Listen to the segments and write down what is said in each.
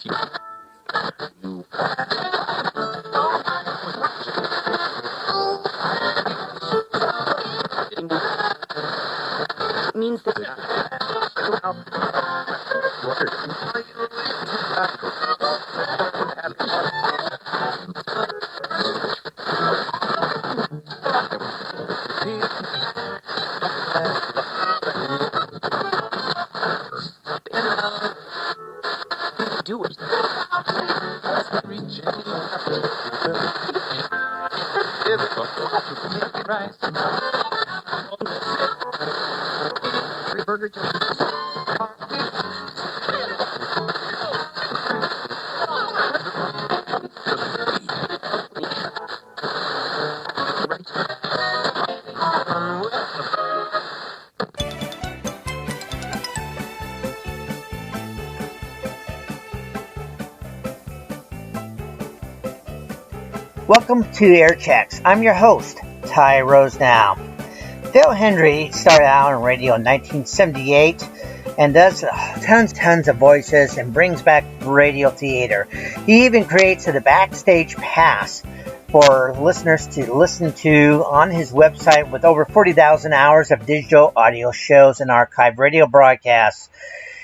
Means that do it. Burger Welcome to Airchecks. I'm your host, Ty Rosenau. Phil Hendrie started out on radio in 1978 and does tons of voices and brings back radio theater. He even creates the backstage pass for listeners to listen to on his website with over 40,000 hours of digital audio shows and archived radio broadcasts.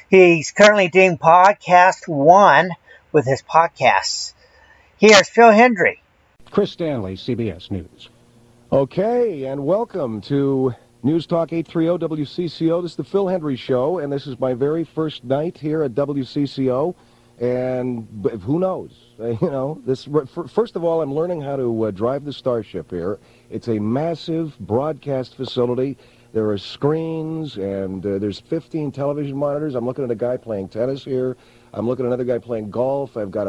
He's currently doing Podcast One with his podcasts. Here's Phil Hendrie. Chris Stanley, CBS News. Okay, and welcome to News Talk 830 WCCO. This is the Phil Hendrie Show, and this is my very first night here at WCCO. And who knows? First of all, I'm learning how to drive the Starship here. It's a massive broadcast facility. There are screens, and there's 15 television monitors. I'm looking at a guy playing tennis here. I'm looking at another guy playing golf. I've got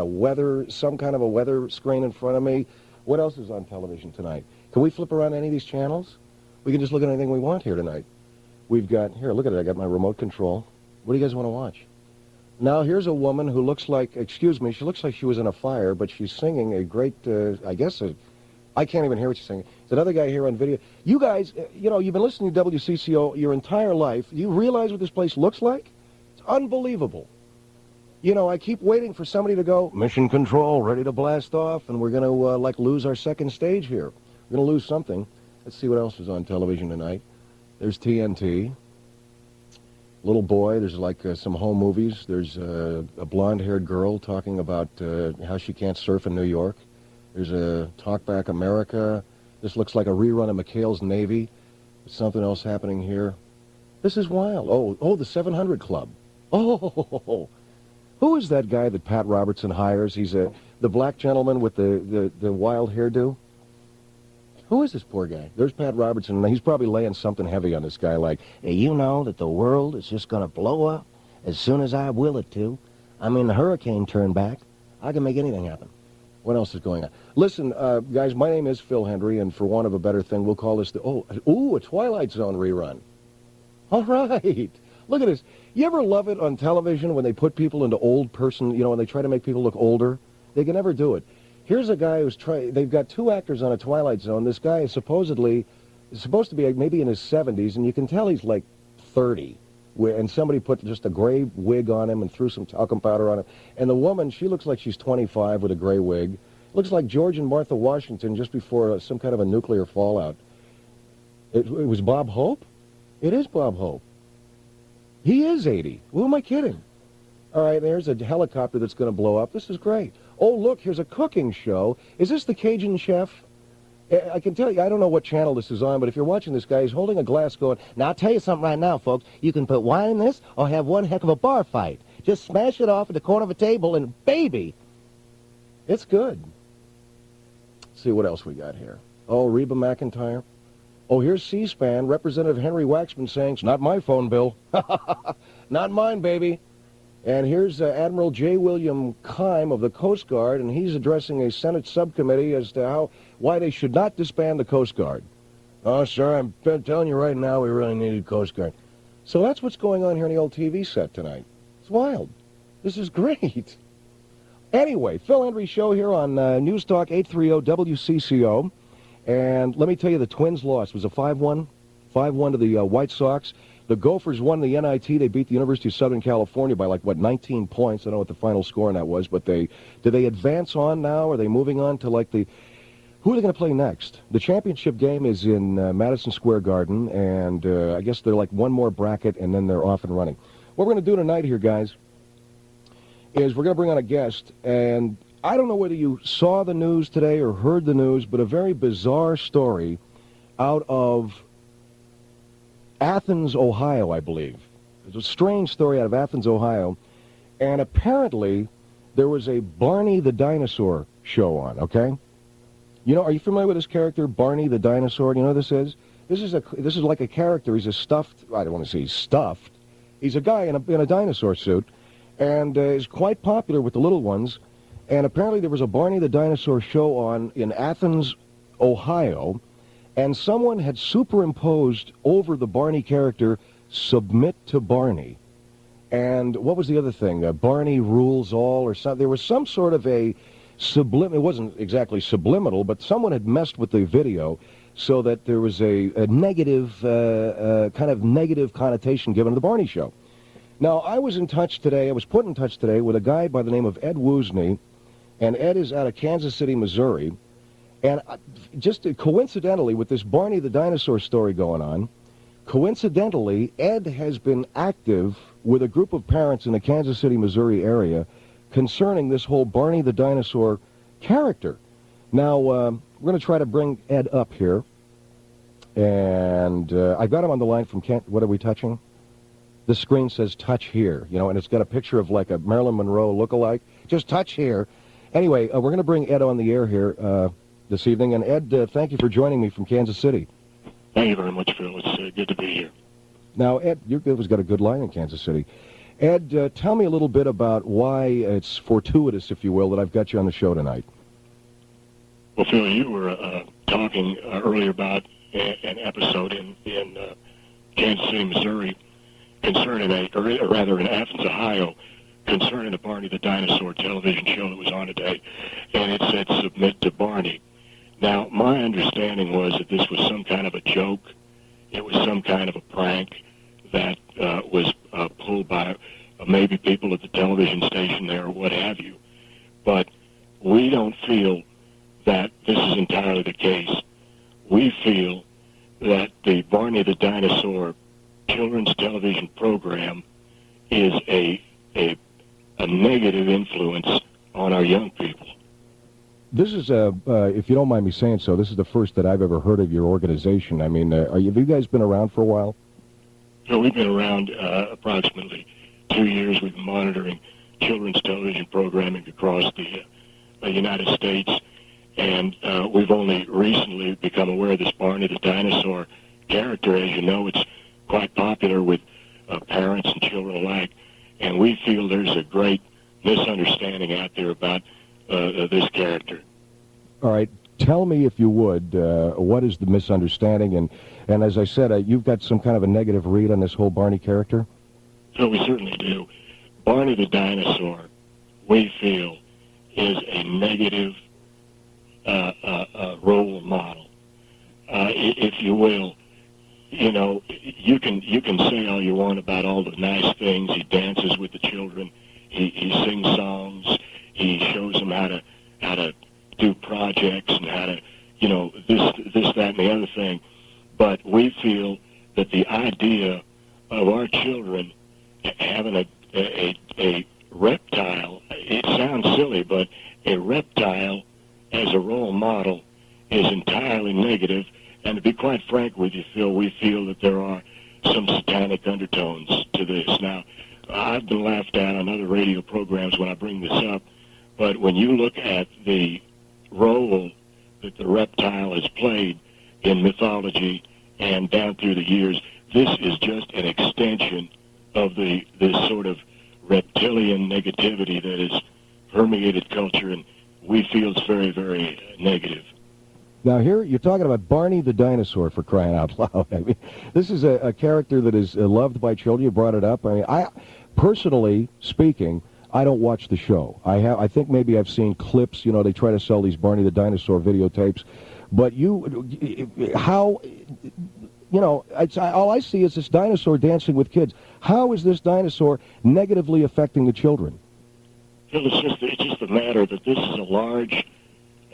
some kind of a weather screen in front of me. What else is on television tonight? Can we flip around any of these channels? We can just look at anything we want here tonight. We've got, here, look at it. I got my remote control. What do you guys want to watch? Now, here's a woman who looks like, she looks like she was in a fire, but she's singing a great, I can't even hear what she's singing. There's another guy here on video. You guys, you've been listening to WCCO your entire life. You realize what this place looks like? It's unbelievable. I keep waiting for somebody to go, mission control, ready to blast off, and we're going to, lose our second stage here. We're going to lose something. Let's see what else is on television tonight. There's TNT. Little boy, there's some home movies. There's a blonde-haired girl talking about how she can't surf in New York. There's a Talk Back America. This looks like a rerun of McHale's Navy. There's something else happening here. This is wild. Oh, the 700 Club. Oh, who is that guy that Pat Robertson hires? He's the black gentleman with the wild hairdo. Who is this poor guy? There's Pat Robertson. He's probably laying something heavy on this guy like, hey, you know that the world is just going to blow up as soon as I will it to. I mean, the hurricane turned back. I can make anything happen. What else is going on? Listen, guys, my name is Phil Hendrie, and for want of a better thing, we'll call this a Twilight Zone rerun. All right. Look at this. You ever love it on television when they put people into old person, when they try to make people look older? They can never do it. Here's a guy who's they've got two actors on a Twilight Zone. This guy is supposed to be maybe in his 70s, and you can tell he's like 30. And somebody put just a gray wig on him and threw some talcum powder on him. And the woman, she looks like she's 25 with a gray wig. Looks like George and Martha Washington just before some kind of a nuclear fallout. It was Bob Hope? It is Bob Hope. He is 80. Who am I kidding? All right, there's a helicopter that's going to blow up. This is great. Oh, look, here's a cooking show. Is this the Cajun Chef? I can tell you, I don't know what channel this is on, but if you're watching this guy, he's holding a glass going, now, I'll tell you something right now, folks. You can put wine in this or have one heck of a bar fight. Just smash it off at the corner of a table and, baby, it's good. Let's see what else we got here. Oh, Reba McEntire. Oh, here's C-SPAN, Representative Henry Waxman saying, it's not my phone bill. Not mine, baby. And here's Admiral J. William Keim of the Coast Guard, and he's addressing a Senate subcommittee as to why they should not disband the Coast Guard. Oh, sir, I'm telling you right now, we really needed Coast Guard. So that's what's going on here on the old TV set tonight. It's wild. This is great. Anyway, Phil Hendrie Show here on News Talk 830 WCCO. And let me tell you, the Twins lost. It was a 5-1 to the White Sox. The Gophers won the NIT. They beat the University of Southern California by, 19 points. I don't know what the final score on that was, but do they advance on now? Are they moving on to, who are they going to play next? The championship game is in Madison Square Garden, and I guess they're one more bracket, and then they're off and running. What we're going to do tonight here, guys, is we're going to bring on a guest, and I don't know whether you saw the news today or heard the news, but a very bizarre story out of Athens, Ohio, I believe. It's a strange story out of Athens, Ohio, and apparently there was a Barney the Dinosaur show on, okay? Are you familiar with this character, Barney the Dinosaur? Do you know who this is? This is like a character. He's a stuffed, I don't want to say he's stuffed. He's a guy in a dinosaur suit, and is quite popular with the little ones. And apparently there was a Barney the Dinosaur show on in Athens, Ohio, and someone had superimposed over the Barney character, "Submit to Barney." And what was the other thing? Barney rules all or something. There was some sort of a it wasn't exactly subliminal, but someone had messed with the video so that there was a negative, kind of negative connotation given to the Barney show. Now, I was put in touch today with a guy by the name of Ed Woosney, and Ed is out of Kansas City, Missouri. And just coincidentally, with this Barney the Dinosaur story going on, coincidentally, Ed has been active with a group of parents in the Kansas City, Missouri area concerning this whole Barney the Dinosaur character. Now, we're going to try to bring Ed up here. And I got him on the line from what are we touching? The screen says touch here, and it's got a picture of a Marilyn Monroe look-alike. Just touch here. Anyway, we're going to bring Ed on the air here this evening. And Ed, thank you for joining me from Kansas City. Thank you very much, Phil. It's good to be here. Now, Ed, you've got a good line in Kansas City. Ed, tell me a little bit about why it's fortuitous, if you will, that I've got you on the show tonight. Well, Phil, you were talking earlier about an episode in Kansas City, Missouri, concerning in Athens, Ohio, concerning the Barney the Dinosaur television show that was on today, and it said "Submit to Barney." Now, my understanding was that this was some kind of a joke. It was some kind of a prank that was pulled by maybe people at the television station there or what have you. But we don't feel that this is entirely the case. We feel that the Barney the Dinosaur children's television program is a negative influence on our young people. This is, if you don't mind me saying so, this is the first that I've ever heard of your organization. I mean, have you guys been around for a while? So we've been around approximately 2 years. We've been monitoring children's television programming across the United States, and we've only recently become aware of this Barney the Dinosaur character. As you know, it's quite popular with parents and children alike, and we feel there's a great misunderstanding out there about this character. All right. Tell me, if you would, what is the misunderstanding? And as I said, you've got some kind of a negative read on this whole Barney character? So we certainly do. Barney the Dinosaur, we feel, is a negative role model. If you will, you can say all you want about all the nice things. He dances with the children. He sings songs. He shows them how to do projects and how to, this, that, and the other thing. But we feel that the idea of our children having a reptile, it sounds silly, but a reptile as a role model is entirely negative. And to be quite frank with you, Phil, we feel that there are some satanic undertones to this. Now, I've been laughed at on other radio programs when I bring this up, but when you look at the role that the reptile has played in mythology and down through the years, this is just an extension of this sort of reptilian negativity that has permeated culture, and we feel it's very, very negative. Now, here you're talking about Barney the Dinosaur, for crying out loud. I mean, this is a character that is loved by children. You brought it up. I mean, personally speaking, I don't watch the show. I think maybe I've seen clips. They try to sell these Barney the Dinosaur videotapes. But all I see is this dinosaur dancing with kids. How is this dinosaur negatively affecting the children? Phil, it's just a matter that this is a large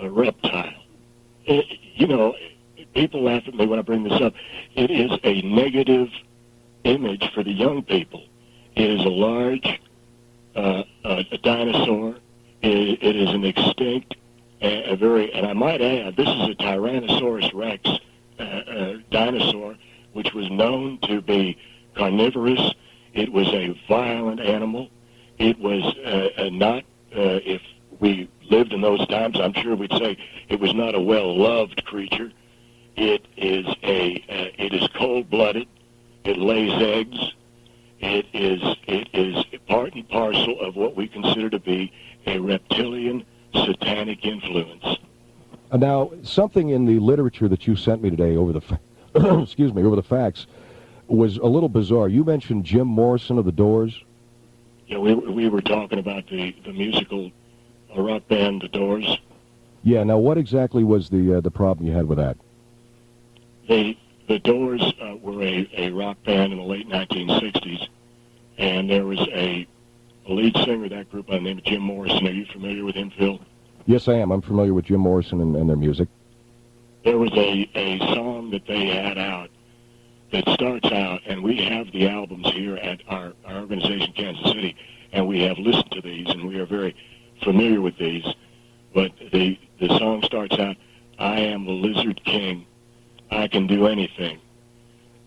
reptile. People laugh at me when I bring this up. It is a negative image for the young people. It is a large a dinosaur. It is an extinct, and I might add, this is a Tyrannosaurus rex dinosaur, which was known to be carnivorous. It was a violent animal. It was not, if we lived in those times, I'm sure we'd say it was not a well-loved creature. It is cold-blooded. It lays eggs. It is part and parcel of what we consider to be a reptilian satanic influence. Now, something in the literature that you sent me today over the over the fax was a little bizarre. You mentioned Jim Morrison of the Doors. Yeah, we were talking about the musical rock band, The Doors. Yeah. Now, what exactly was the problem you had with that? The Doors were a rock band in the late 1960s, and there was a lead singer of that group by the name of Jim Morrison. Are you familiar with him, Phil? Yes, I am. I'm familiar with Jim Morrison and their music. There was a song that they had out that starts out, and we have the albums here at our organization, Kansas City, and we have listened to these, and we are very familiar with these. But the song starts out, "I am the Lizard King. I can do anything."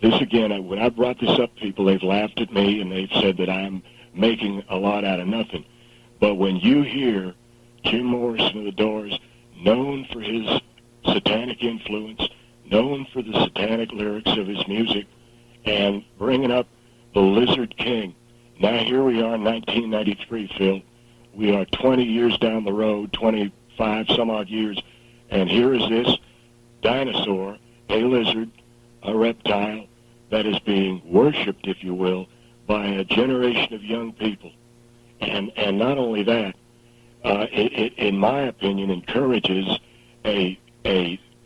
This, again, when I brought this up, people, they've laughed at me, and they've said that I'm making a lot out of nothing. But when you hear Jim Morrison of the Doors, known for his satanic influence, known for the satanic lyrics of his music, and bringing up the Lizard King. Now here we are in 1993, Phil. We are 20 years down the road, 25 some odd years, and here is this dinosaur, a lizard, a reptile, that is being worshipped, if you will, by a generation of young people. And not only that, it, in my opinion, encourages a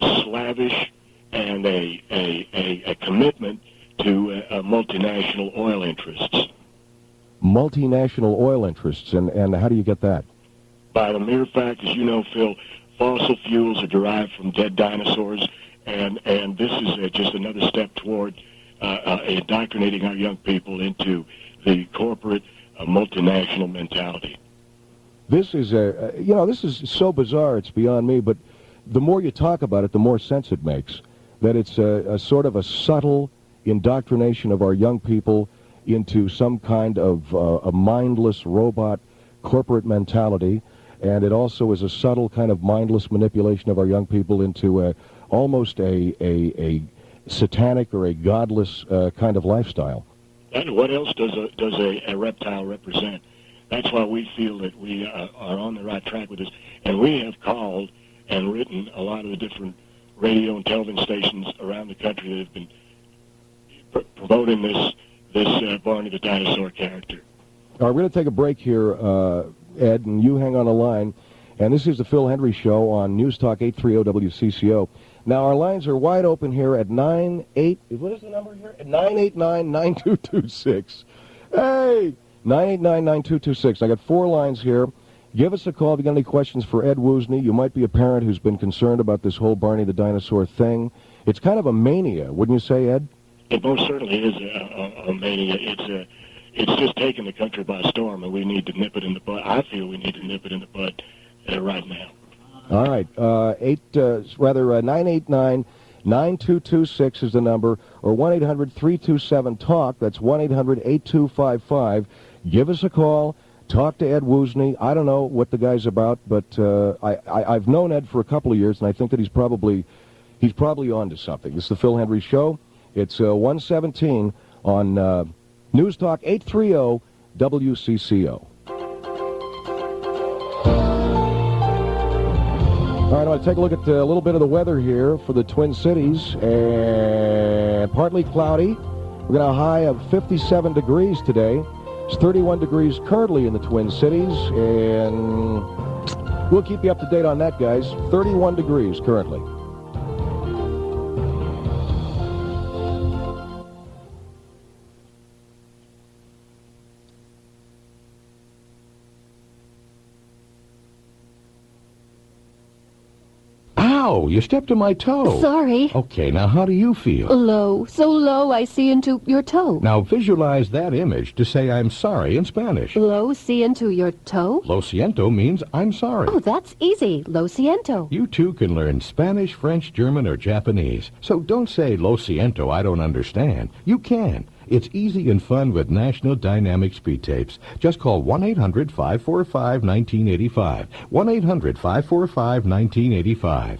slavish and a commitment to multinational oil interests. Multinational oil interests, and how do you get that? By the mere fact, as you know, Phil, fossil fuels are derived from dead dinosaurs, and this is just another step toward indoctrinating our young people into the corporate multinational mentality. This is this is so bizarre, it's beyond me, but the more you talk about it, the more sense it makes. That it's a sort of a subtle indoctrination of our young people into some kind of a mindless robot corporate mentality, and it also is a subtle kind of mindless manipulation of our young people into almost a satanic or a godless kind of lifestyle. And what else does a reptile represent? That's why we feel that we are on the right track with this. And we have called and written a lot of the different radio and television stations around the country that have been promoting this Barney the Dinosaur character. All right, we're going to take a break here, Ed, and you hang on the line. And this is the Phil Hendrie Show on News Talk 830 WCCO. Now, our lines are wide open here at 989-9226. Hey! 989-9226. I got 4 lines here. Give us a call if you got any questions for Ed Woosney. You might be a parent who's been concerned about this whole Barney the Dinosaur thing. It's kind of a mania, wouldn't you say, Ed? It most certainly is a mania. It's just taken the country by storm, and we need to nip it in the bud. I feel we need to nip it in the bud right now. All right. 989-9226 is the number, or 1-800-327-TALK. That's 1-800-8255. Give us a call. Talk to Ed Woosney. I don't know what the guy's about, but I've known Ed for a couple of years, and I think that he's probably on to something. This is the Phil Hendrie Show. It's 117 on News Talk 830 WCCO. All right, I want to take a look at a little bit of the weather here for the Twin Cities, and partly cloudy. We're going to have a high of 57 degrees today. It's 31 degrees currently in the Twin Cities, and we'll keep you up to date on that, guys. 31 degrees currently. Ow, you stepped on my toe. Sorry. Okay, now how do you feel? Low. So low I see into your toe. Now visualize that image to say I'm sorry in Spanish. Low see into your toe? Lo siento means I'm sorry. Oh, that's easy. Lo siento. You too can learn Spanish, French, German, or Japanese. So don't say lo siento, I don't understand. You can. It's easy and fun with National Dynamic Speed Tapes. Just call 1-800-545-1985. 1-800-545-1985.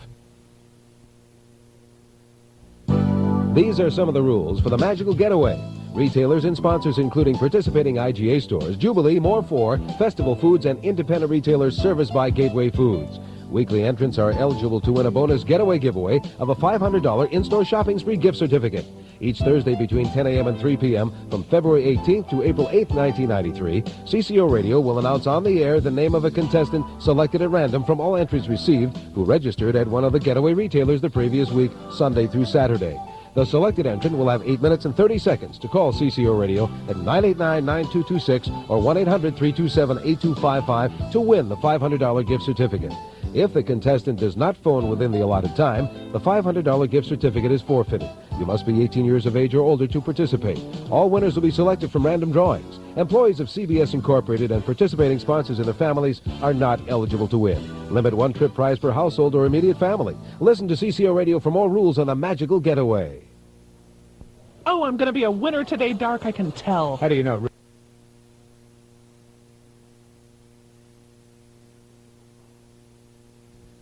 These are some of the rules for the Magical Getaway. Retailers and sponsors including participating IGA stores, Jubilee, More For, Festival Foods, and independent retailers serviced by Gateway Foods. Weekly entrants are eligible to win a bonus getaway giveaway of a $500 in-store shopping spree gift certificate. Each Thursday between 10 a.m. and 3 p.m. from February 18th to April 8th, 1993, CCO Radio will announce on the air the name of a contestant selected at random from all entries received who registered at one of the getaway retailers the previous week, Sunday through Saturday. The selected entrant will have 8 minutes and 30 seconds to call CCO Radio at 989-9226 or 1-800-327-8255 to win the $500 gift certificate. If the contestant does not phone within the allotted time, the $500 gift certificate is forfeited. You must be 18 years of age or older to participate. All winners will be selected from random drawings. Employees of CBS Incorporated and participating sponsors and their families are not eligible to win. Limit one trip prize per household or immediate family. Listen to CCO Radio for more rules on the Magical Getaway. Oh, I'm going to be a winner today, Dark, I can tell. How do you know?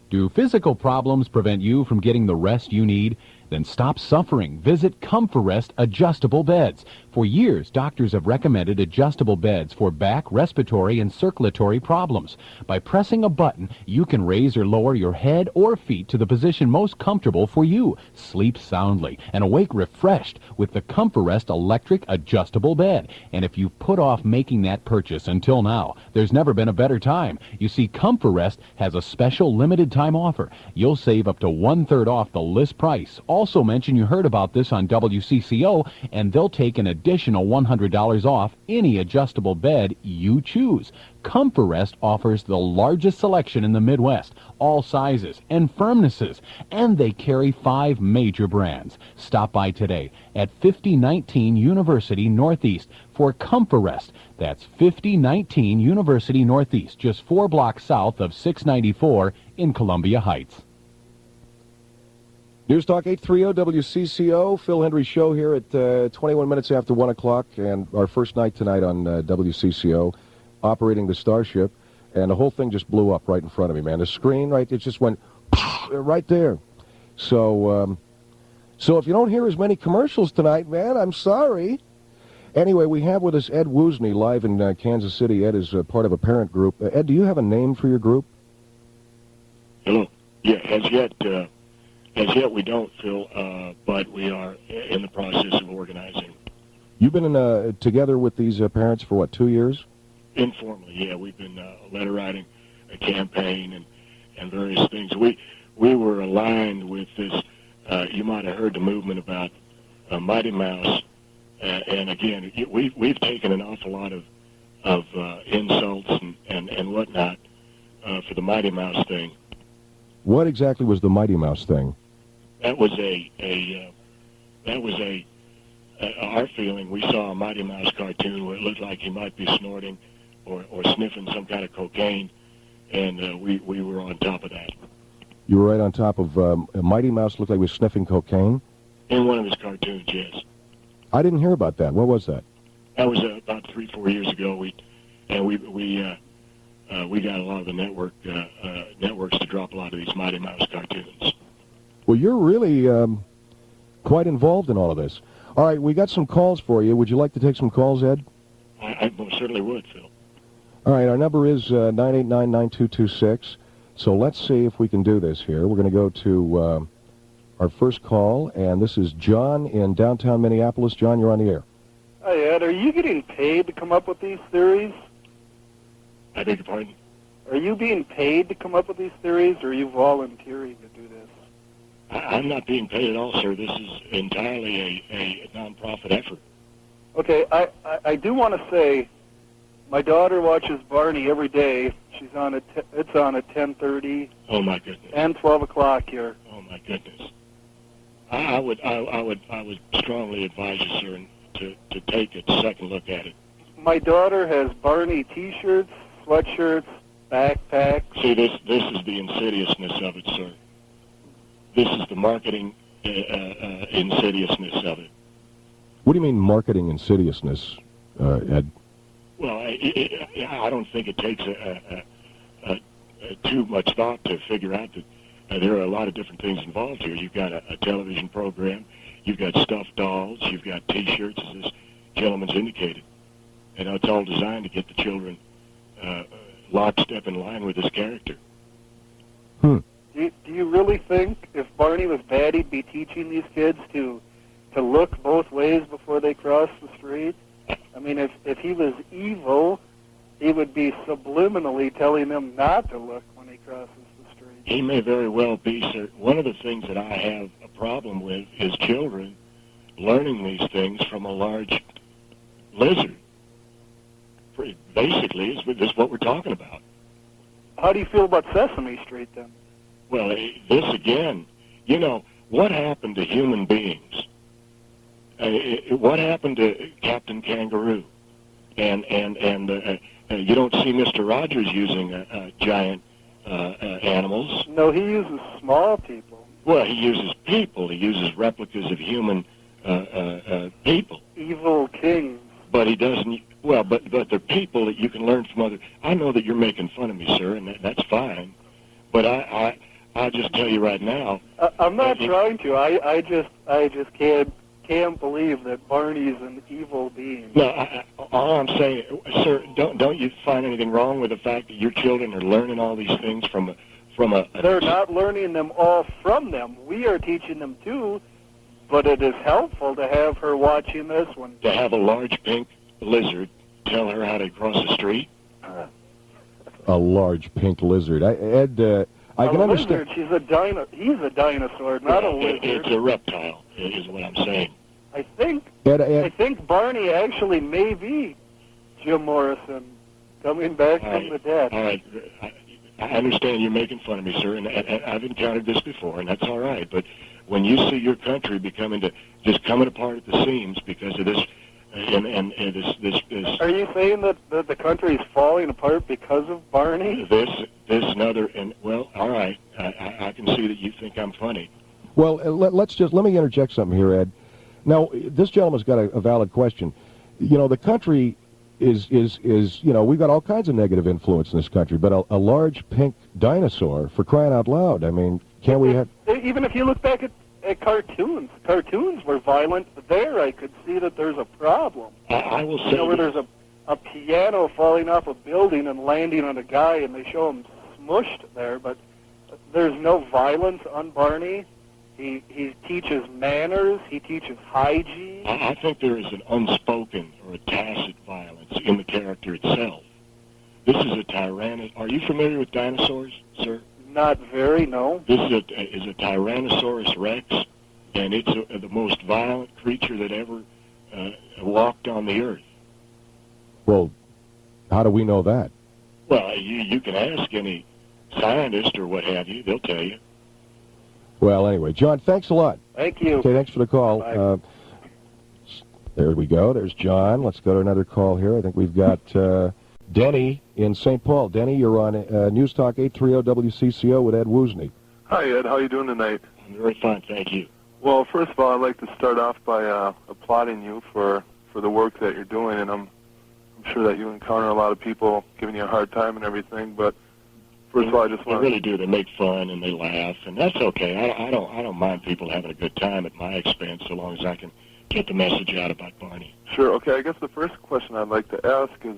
Do physical problems prevent you from getting the rest you need? Then stop suffering. Visit ComforRest Adjustable Beds. For years, doctors have recommended adjustable beds for back, respiratory, and circulatory problems. By pressing a button, you can raise or lower your head or feet to the position most comfortable for you. Sleep soundly and awake refreshed with the ComforRest Electric Adjustable Bed. And if you've put off making that purchase until now, there's never been a better time. You see, ComforRest has a special limited time offer. You'll save up to 1/3 off the list price. Also mention you heard about this on WCCO, and they'll take an additional $100 off any adjustable bed you choose. ComforRest offers the largest selection in the Midwest, all sizes and firmnesses, and they carry 5 major brands. Stop by today at 5019 University Northeast for ComforRest. That's 5019 University Northeast, just 4 blocks south of 694 in Columbia Heights. News Talk 830 WCCO, Phil Hendrie Show here at 21 minutes after 1 o'clock, and our first night tonight on WCCO, operating the Starship, and the whole thing just blew up right in front of me, man. The screen, right, it just went right there. So if you don't hear as many commercials tonight, man, I'm sorry. Anyway, we have with us Ed Woosney live in Kansas City. Ed is part of a parent group. Ed, do you have a name for your group? Hello. Yeah, as yet we don't, Phil, but we are in the process of organizing. You've been together with these parents for, what, 2 years? Informally, yeah. We've been letter writing, a campaign, and various things. We were aligned with this. You might have heard the movement about Mighty Mouse, and again, we've taken an awful lot of insults and whatnot for the Mighty Mouse thing. What exactly was the Mighty Mouse thing? That was our feeling. We saw a Mighty Mouse cartoon where it looked like he might be snorting or sniffing some kind of cocaine, and we were on top of that. You were right on top of a Mighty Mouse looked like he was sniffing cocaine? In one of his cartoons, yes. I didn't hear about that. What was that? That was about 3-4 years ago. We got a lot of the networks to drop a lot of these Mighty Mouse cartoons. Well, you're really quite involved in all of this. All right, we got some calls for you. Would you like to take some calls, Ed? I most certainly would, Phil. All right, our number is 989-9226. So let's see if we can do this here. We're going to go to our first call, and this is John in downtown Minneapolis. John, you're on the air. Hi, Ed. Are you getting paid to come up with these theories? I beg your pardon? Are you being paid to come up with these theories, or are you volunteering to do this? I'm not being paid at all, sir. This is entirely a non-profit effort. Okay, I do want to say my daughter watches Barney every day. She's on at it's on at 10:30. Oh my goodness. And 12 o'clock here. Oh my goodness. I would strongly advise you, sir, to take a second look at it. My daughter has Barney T-shirts, sweatshirts, backpacks. See, this is the insidiousness of it, sir. This is the marketing insidiousness of it. What do you mean marketing insidiousness, Ed? Well, I don't think it takes too much thought to figure out that there are a lot of different things involved here. You've got a television program, you've got stuffed dolls, you've got T-shirts, as this gentleman's indicated. And it's all designed to get the children lockstep in line with this character. Do you really think if Barney was bad, he'd be teaching these kids to look both ways before they cross the street? I mean, if he was evil, he would be subliminally telling them not to look when he crosses the street. He may very well be, sir. One of the things that I have a problem with is children learning these things from a large lizard. Basically, is what we're talking about. How do you feel about Sesame Street, then? Well, this again, you know, what happened to human beings? What happened to Captain Kangaroo? And you don't see Mr. Rogers using giant animals. No, he uses small people. Well, he uses people. He uses replicas of human people. Evil kings. But he doesn't. Well, but they're people that you can learn from other. I know that you're making fun of me, sir, and that's fine. But I'll just tell you right now. I'm not trying to. I just can't believe that Barney's an evil being. No, all I'm saying, sir, don't you find anything wrong with the fact that your children are learning all these things from a They're not learning them all from them. We are teaching them too, but it is helpful to have her watching this one. To have a large pink lizard tell her how to cross the street? A large pink lizard. Ed, I can understand. Lizard, he's a dinosaur, not a lizard. It's a reptile, is what I'm saying. I think Barney actually may be Jim Morrison coming back from the dead. All right. I understand you're making fun of me, sir, and I've encountered this before, and that's all right. But when you see your country coming apart at the seams because of this, and this. Are you saying that the country is falling apart because of Barney? This and other, and well, all right. I can see that you think I'm funny. Well, let me interject something here, Ed. Now, this gentleman's got a valid question. You know, the country is you know, we've got all kinds of negative influence in this country, but a large pink dinosaur, for crying out loud, I mean, can't we have... Even if you look back at cartoons were violent. There I could see that there's a problem. I will say... You know, where there's a piano falling off a building and landing on a guy, and they show him smushed there, but there's no violence on Barney. He teaches manners. He teaches hygiene. I think there is an unspoken or a tacit violence in the character itself. This is a tyrannosaurus. Are you familiar with dinosaurs, sir? Not very, no. This is a Tyrannosaurus Rex, and it's the most violent creature that ever walked on the earth. Well, how do we know that? Well, you can ask any scientist or what have you. They'll tell you. Well, anyway, John, thanks a lot. Thank you. Okay, thanks for the call. There we go. There's John. Let's go to another call here. I think we've got Denny in St. Paul. Denny, you're on News Talk 830 WCCO with Ed Woosney. Hi, Ed. How are you doing tonight? I'm very fine, thank you. Well, first of all, I'd like to start off by applauding you for the work that you're doing, and I'm sure that you encounter a lot of people giving you a hard time and everything, but first of all, I just want to... They really do. They make fun and they laugh, and that's okay. I don't mind people having a good time at my expense so long as I can get the message out about Barney. Sure. Okay, I guess the first question I'd like to ask is,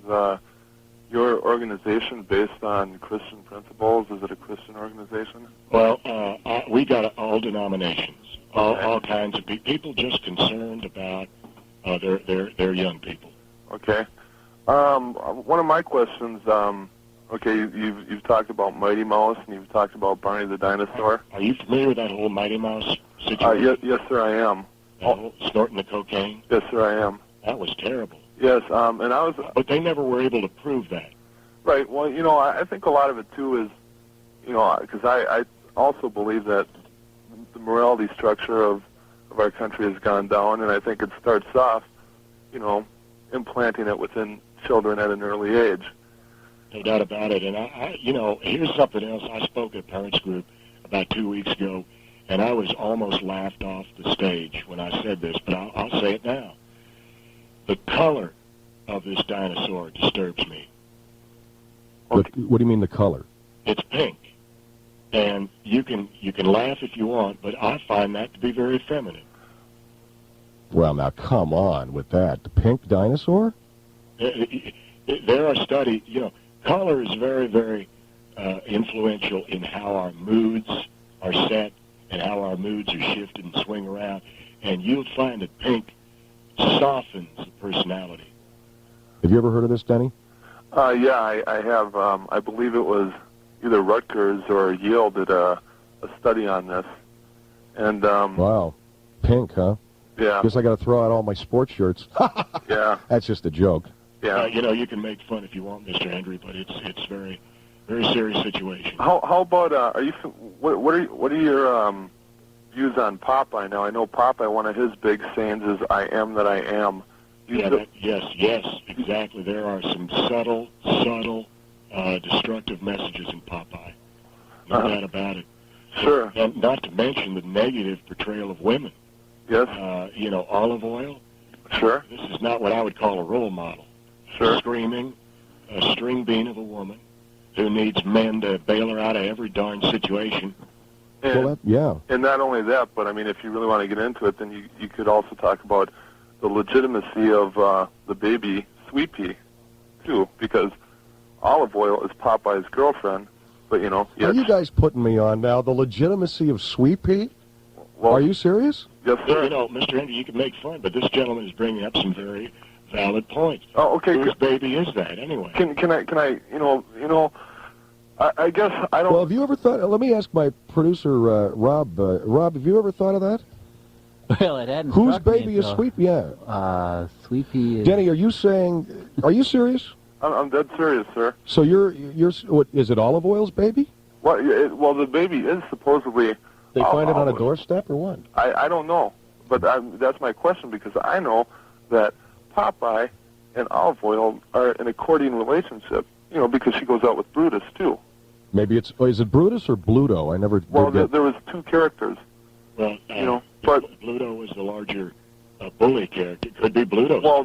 your organization based on Christian principles? Is it a Christian organization? Well, we got all denominations, all kinds of people just concerned about their young people. Okay. One of my questions, okay, you've talked about Mighty Mouse and you've talked about Barney the dinosaur. Are you familiar with that whole Mighty Mouse situation? Yes, sir, I am. Snorting the cocaine? Yes, sir, I am. That was terrible. Yes, and I was... But they never were able to prove that. Right. Well, I think a lot of it, too, is, because I also believe that the morality structure of our country has gone down, and I think it starts off, implanting it within children at an early age. No doubt about it. And, here's something else. I spoke at a parents group about 2 weeks ago, and I was almost laughed off the stage when I said this, but I'll say it now. The color of this dinosaur disturbs me. What do you mean the color? It's pink. And you can laugh if you want, but I find that to be very feminine. Well, now, come on with that. The pink dinosaur? There are studies, color is very, very influential in how our moods are set and how our moods are shifted and swing around. And you'll find that pink softens the personality. Have you ever heard of this, Denny? Yeah, I have. I believe it was either Rutgers or Yale did a study on this. And wow, pink, huh? Yeah. Guess I got to throw out all my sports shirts. Yeah. That's just a joke. Yeah. You can make fun if you want, Mr. Hendrie, but it's very, very serious situation. How about what are your views on Popeye? Now I know Popeye. One of his big sayings is "I am that I am." Yes, exactly. There are some subtle, destructive messages in Popeye. No doubt about it. Sure. And not to mention the negative portrayal of women. Yes. Olive Oil. Sure. This is not what I would call a role model. Sure. Screaming, a string bean of a woman who needs men to bail her out of every darn situation. And, and not only that, but I mean, if you really want to get into it, then you could also talk about the legitimacy of the baby Sweet Pea, too, because Olive Oil is Popeye's girlfriend, but yes. Are you guys putting me on now? The legitimacy of Sweet Pea? Well, are you serious? Yes, sir. Mr. Hendrie, you can make fun, but this gentleman is bringing up some very valid points. Oh, okay. Whose baby is that, anyway? Can I, I guess I don't... Well, have you ever thought... Let me ask my producer, Rob. Rob, have you ever thought of that? Well, it hadn't Whose struck me baby is until, Sweet Pea? Yeah. Sweet Pea is... Denny, are you saying... Are you serious? I'm dead serious, sir. So you're what, is it Olive Oil's baby? Well, the baby is supposedly... They find it on a doorstep or what? I don't know, but that's my question, because I know that Popeye and Olive Oil are in a courting relationship, because she goes out with Brutus, too. Maybe it's... is it Brutus or Bluto? I never... Well, there was two characters. Well, but Bluto was the larger bully character. It could be Bluto. Well,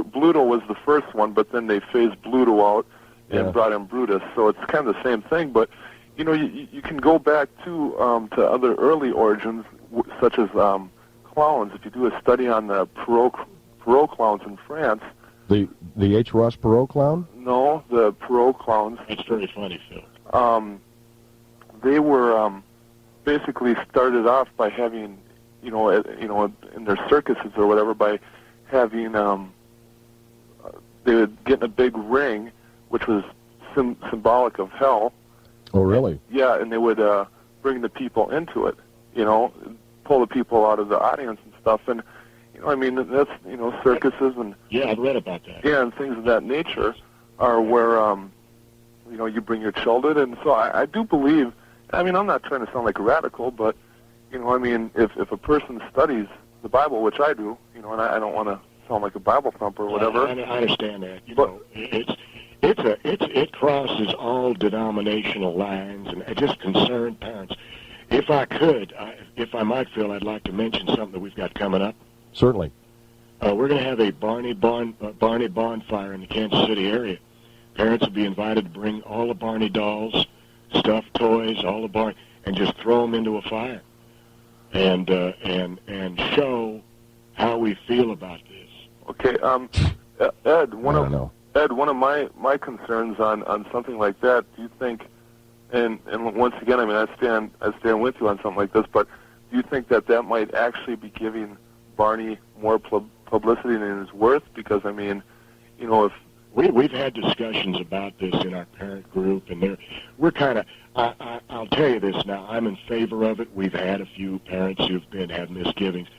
Bluto was the first one, but then they phased Bluto out and brought in Brutus, so it's kind of the same thing, but... you can go back to other early origins, such as clowns. If you do a study on the Perrault clowns in France... The H. Ross Perrault clown? No, the Perrault clowns. That's very funny, Phil. They were basically started off by having, in their circuses or whatever, by having... they would get in a big ring, which was symbolic of hell. Oh, really? Yeah, and they would bring the people into it, pull the people out of the audience and stuff. And, that's, circuses and... Yeah, I've read about that. Yeah, and things of that nature are where, you bring your children. And so I do believe, I'm not trying to sound like a radical, but, if a person studies the Bible, which I do, and I don't want to sound like a Bible thumper or whatever. I understand that. It crosses all denominational lines, and it just concerned parents. If I could, if I might, Phil, I'd like to mention something that we've got coming up. Certainly. We're going to have a Barney bonfire in the Kansas City area. Parents will be invited to bring all the Barney dolls, stuffed toys, all the Barney, and just throw them into a fire, and show how we feel about this. Okay, Ed, one of my concerns on something like that, do you think, and once again, I stand with you on something like this, but do you think that might actually be giving Barney more publicity than it's worth? Because, if... We've had discussions about this in our parent group, and we're kind of... I'll tell you this now, I'm in favor of it. We've had a few parents who've had misgivings.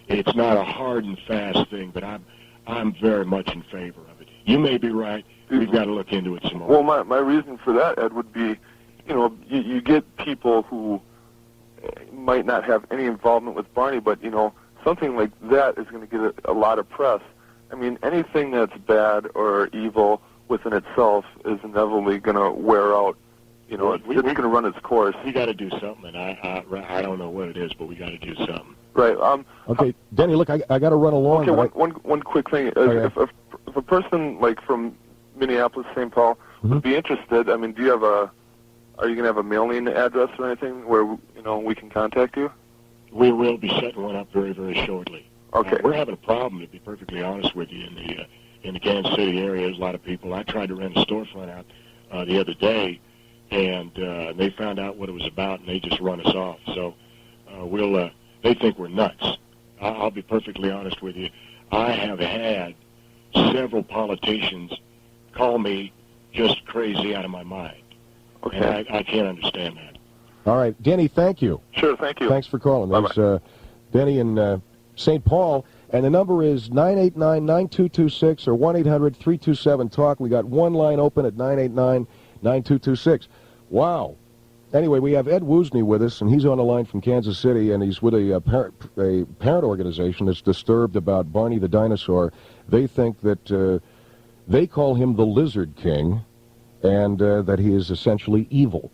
It's not a hard and fast thing, but I'm very much in favor of it. You may be right, we've got to look into it some more. Well, my reason for that, Ed, would be, you get people who might not have any involvement with Barney, but, something like that is going to get a lot of press. I mean, anything that's bad or evil within itself is inevitably going to wear out. It's going to run its course. We got to do something, and I don't know what it is, but we got to do something. Right. Okay, Denny, look, I got to run along. Okay, one quick thing. Okay. If a person like from Minneapolis, St. Paul, would be interested, I mean, are you going to have a mailing address or anything where, we can contact you? We will be setting one up very, very shortly. Okay. We're having a problem, to be perfectly honest with you, in the Kansas City area. There's a lot of people. I tried to rent a storefront out the other day, and they found out what it was about, and they just run us off. So they think we're nuts. I'll be perfectly honest with you. I have had several politicians call me just crazy out of my mind. Okay. And I can't understand that. All right, Denny, thank you. Sure, thank you. Thanks for calling. There's Denny in St. Paul, and the number is 989-9226 or 1-800-327-TALK. We got one line open at 989-9226. Wow. Anyway, we have Ed Woosney with us, and he's on the line from Kansas City, and he's with a parent organization that's disturbed about Barney the dinosaur. They think that they call him the Lizard King, and that he is essentially evil.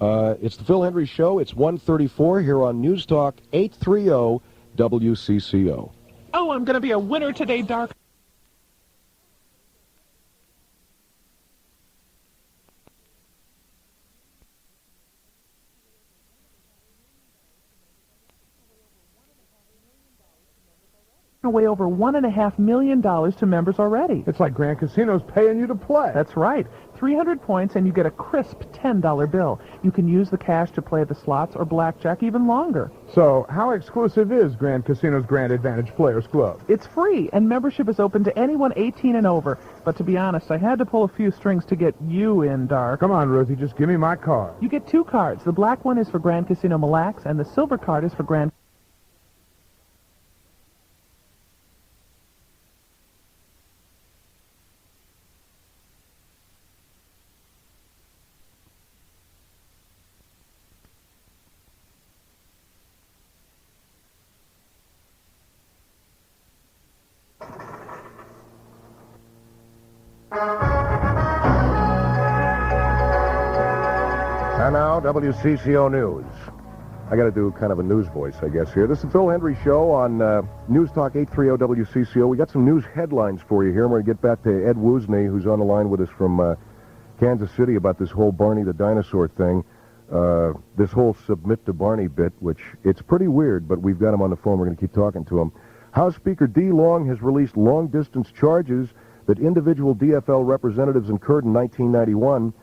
It's the Phil Hendrie Show. It's 1:34 here on News Talk 830 WCCO. Oh, I'm going to be a winner today, Dark. Away over $1.5 million to members already. It's like Grand Casino's paying you to play. That's right. 300 points and you get a crisp $10 bill. You can use the cash to play the slots or blackjack even longer. So, how exclusive is Grand Casino's Grand Advantage Players Club? It's free, and membership is open to anyone 18 and over. But to be honest, I had to pull a few strings to get you in, Dark. Come on, Rosie, just give me my card. You get two cards. The black one is for Grand Casino Mille Lacs, and the silver card is for Grand... And now, WCCO News. I got to do kind of a news voice, I guess, here. This is the Phil Hendrie Show on News Talk 830 WCCO. We got some news headlines for you here. We're going to get back to Ed Woosney, who's on the line with us from Kansas City about this whole Barney the dinosaur thing. This whole submit to Barney bit, which it's pretty weird, but we've got him on the phone. We're going to keep talking to him. House Speaker D. Long has released long-distance charges that individual DFL representatives incurred in 1991.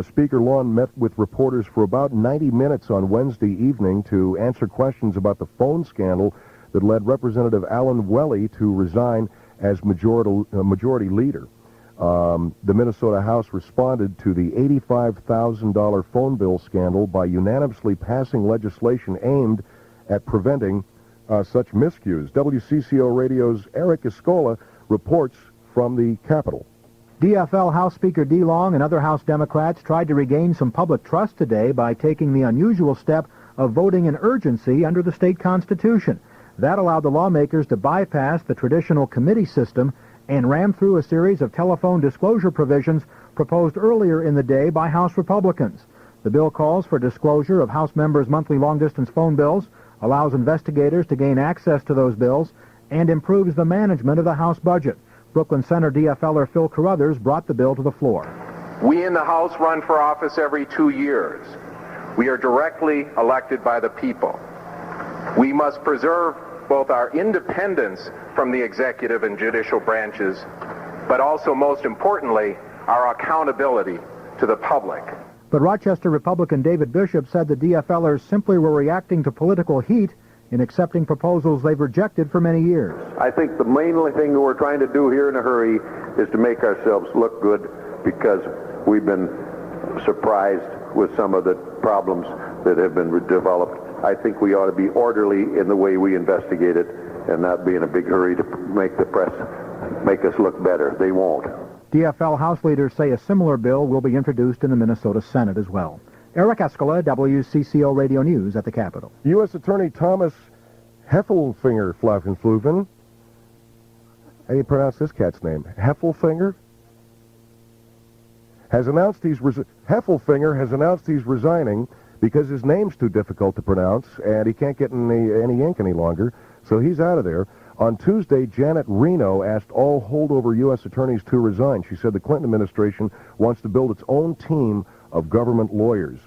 Speaker Long met with reporters for about 90 minutes on Wednesday evening to answer questions about the phone scandal that led Representative Alan Welly to resign as majority leader. The Minnesota House responded to the $85,000 phone bill scandal by unanimously passing legislation aimed at preventing such miscues. WCCO Radio's Eric Escola reports from the Capitol. DFL House Speaker D. Long and other House Democrats tried to regain some public trust today by taking the unusual step of voting in urgency under the state constitution. That allowed the lawmakers to bypass the traditional committee system and ram through a series of telephone disclosure provisions proposed earlier in the day by House Republicans. The bill calls for disclosure of House members' monthly long-distance phone bills, allows investigators to gain access to those bills, and improves the management of the House budget. Brooklyn Center DFLer Phil Carruthers brought the bill to the floor. We in the House run for office every 2 years. We are directly elected by the people. We must preserve both our independence from the executive and judicial branches, but also, most importantly, our accountability to the public. But Rochester Republican David Bishop said the DFLers simply were reacting to political heat in accepting proposals they've rejected for many years. I think the main thing that we're trying to do here in a hurry is to make ourselves look good, because we've been surprised with some of the problems that have been developed. I think we ought to be orderly in the way we investigate it and not be in a big hurry to make the press make us look better. They won't. DFL House leaders say a similar bill will be introduced in the Minnesota Senate as well. Eric Escala, WCCO Radio News at the Capitol. U.S. Attorney Thomas Heffelfinger Flaffenfluven. How do you pronounce this cat's name? Heffelfinger? Heffelfinger has announced he's resigning because his name's too difficult to pronounce and he can't get any ink any longer, so he's out of there. On Tuesday, Janet Reno asked all holdover U.S. attorneys to resign. She said the Clinton administration wants to build its own team of government lawyers.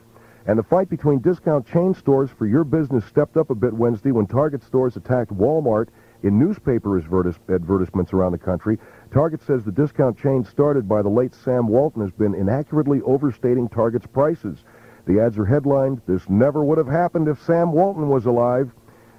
And the fight between discount chain stores for your business stepped up a bit Wednesday when Target stores attacked Walmart in newspaper advertisements around the country. Target says the discount chain started by the late Sam Walton has been inaccurately overstating Target's prices. The ads are headlined, "This never would have happened if Sam Walton was alive."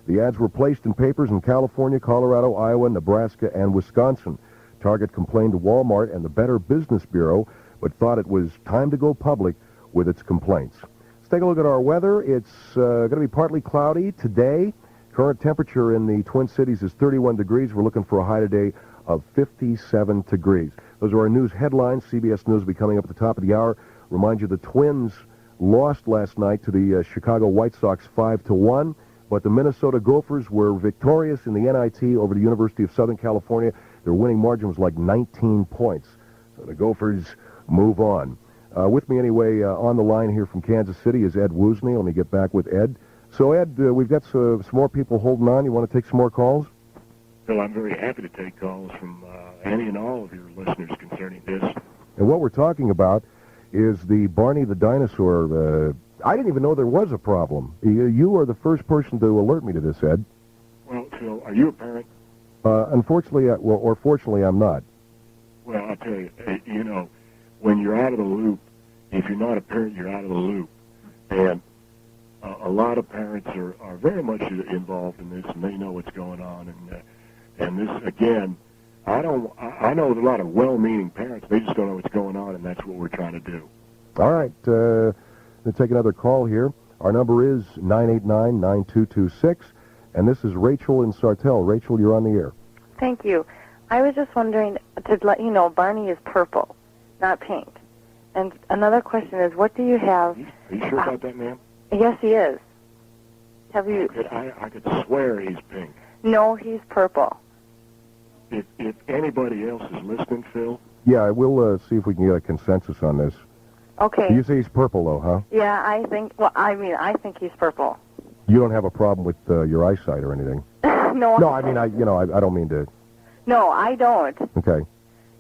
The ads were placed in papers in California, Colorado, Iowa, Nebraska, and Wisconsin. Target complained to Walmart and the Better Business Bureau, but thought it was time to go public with its complaints. Let's take a look at our weather. It's going to be partly cloudy today. Current temperature in the Twin Cities is 31 degrees. We're looking for a high today of 57 degrees. Those are our news headlines. CBS News will be coming up at the top of the hour. Remind you the Twins lost last night to the Chicago White Sox 5-1, but the Minnesota Gophers were victorious in the NIT over the University of Southern California. Their winning margin was like 19 points. So the Gophers move on. With me anyway on the line here from Kansas City is Ed Woosney. Let me get back with Ed. So, Ed, we've got some more people holding on. You want to take some more calls? Well, I'm very happy to take calls from any and all of your listeners concerning this. And what we're talking about is the Barney the Dinosaur. I didn't even know there was a problem. You are the first person to alert me to this, Ed. Well, Phil, are you a parent? Unfortunately, or fortunately, I'm not. Well, I'll tell you, when you're out of the loop, if you're not a parent, you're out of the loop. And a lot of parents are very much involved in this, and they know what's going on. And this, again, I know a lot of well-meaning parents. They just don't know what's going on, and that's what we're trying to do. All right. Let's take another call here. Our number is 989-9226, and this is Rachel in Sartell. Rachel, you're on the air. Thank you. I was just wondering to let you know Barney is purple, not pink. And another question is, what do you have? Are you sure about that, ma'am? Yes, he is. Have you? I could swear he's pink. No, he's purple. If anybody else is listening, Phil? Yeah, we'll see if we can get a consensus on this. Okay. You say he's purple, though, huh? Yeah, I think think he's purple. You don't have a problem with your eyesight or anything? No. No, I mean, I don't mean to. No, I don't. Okay.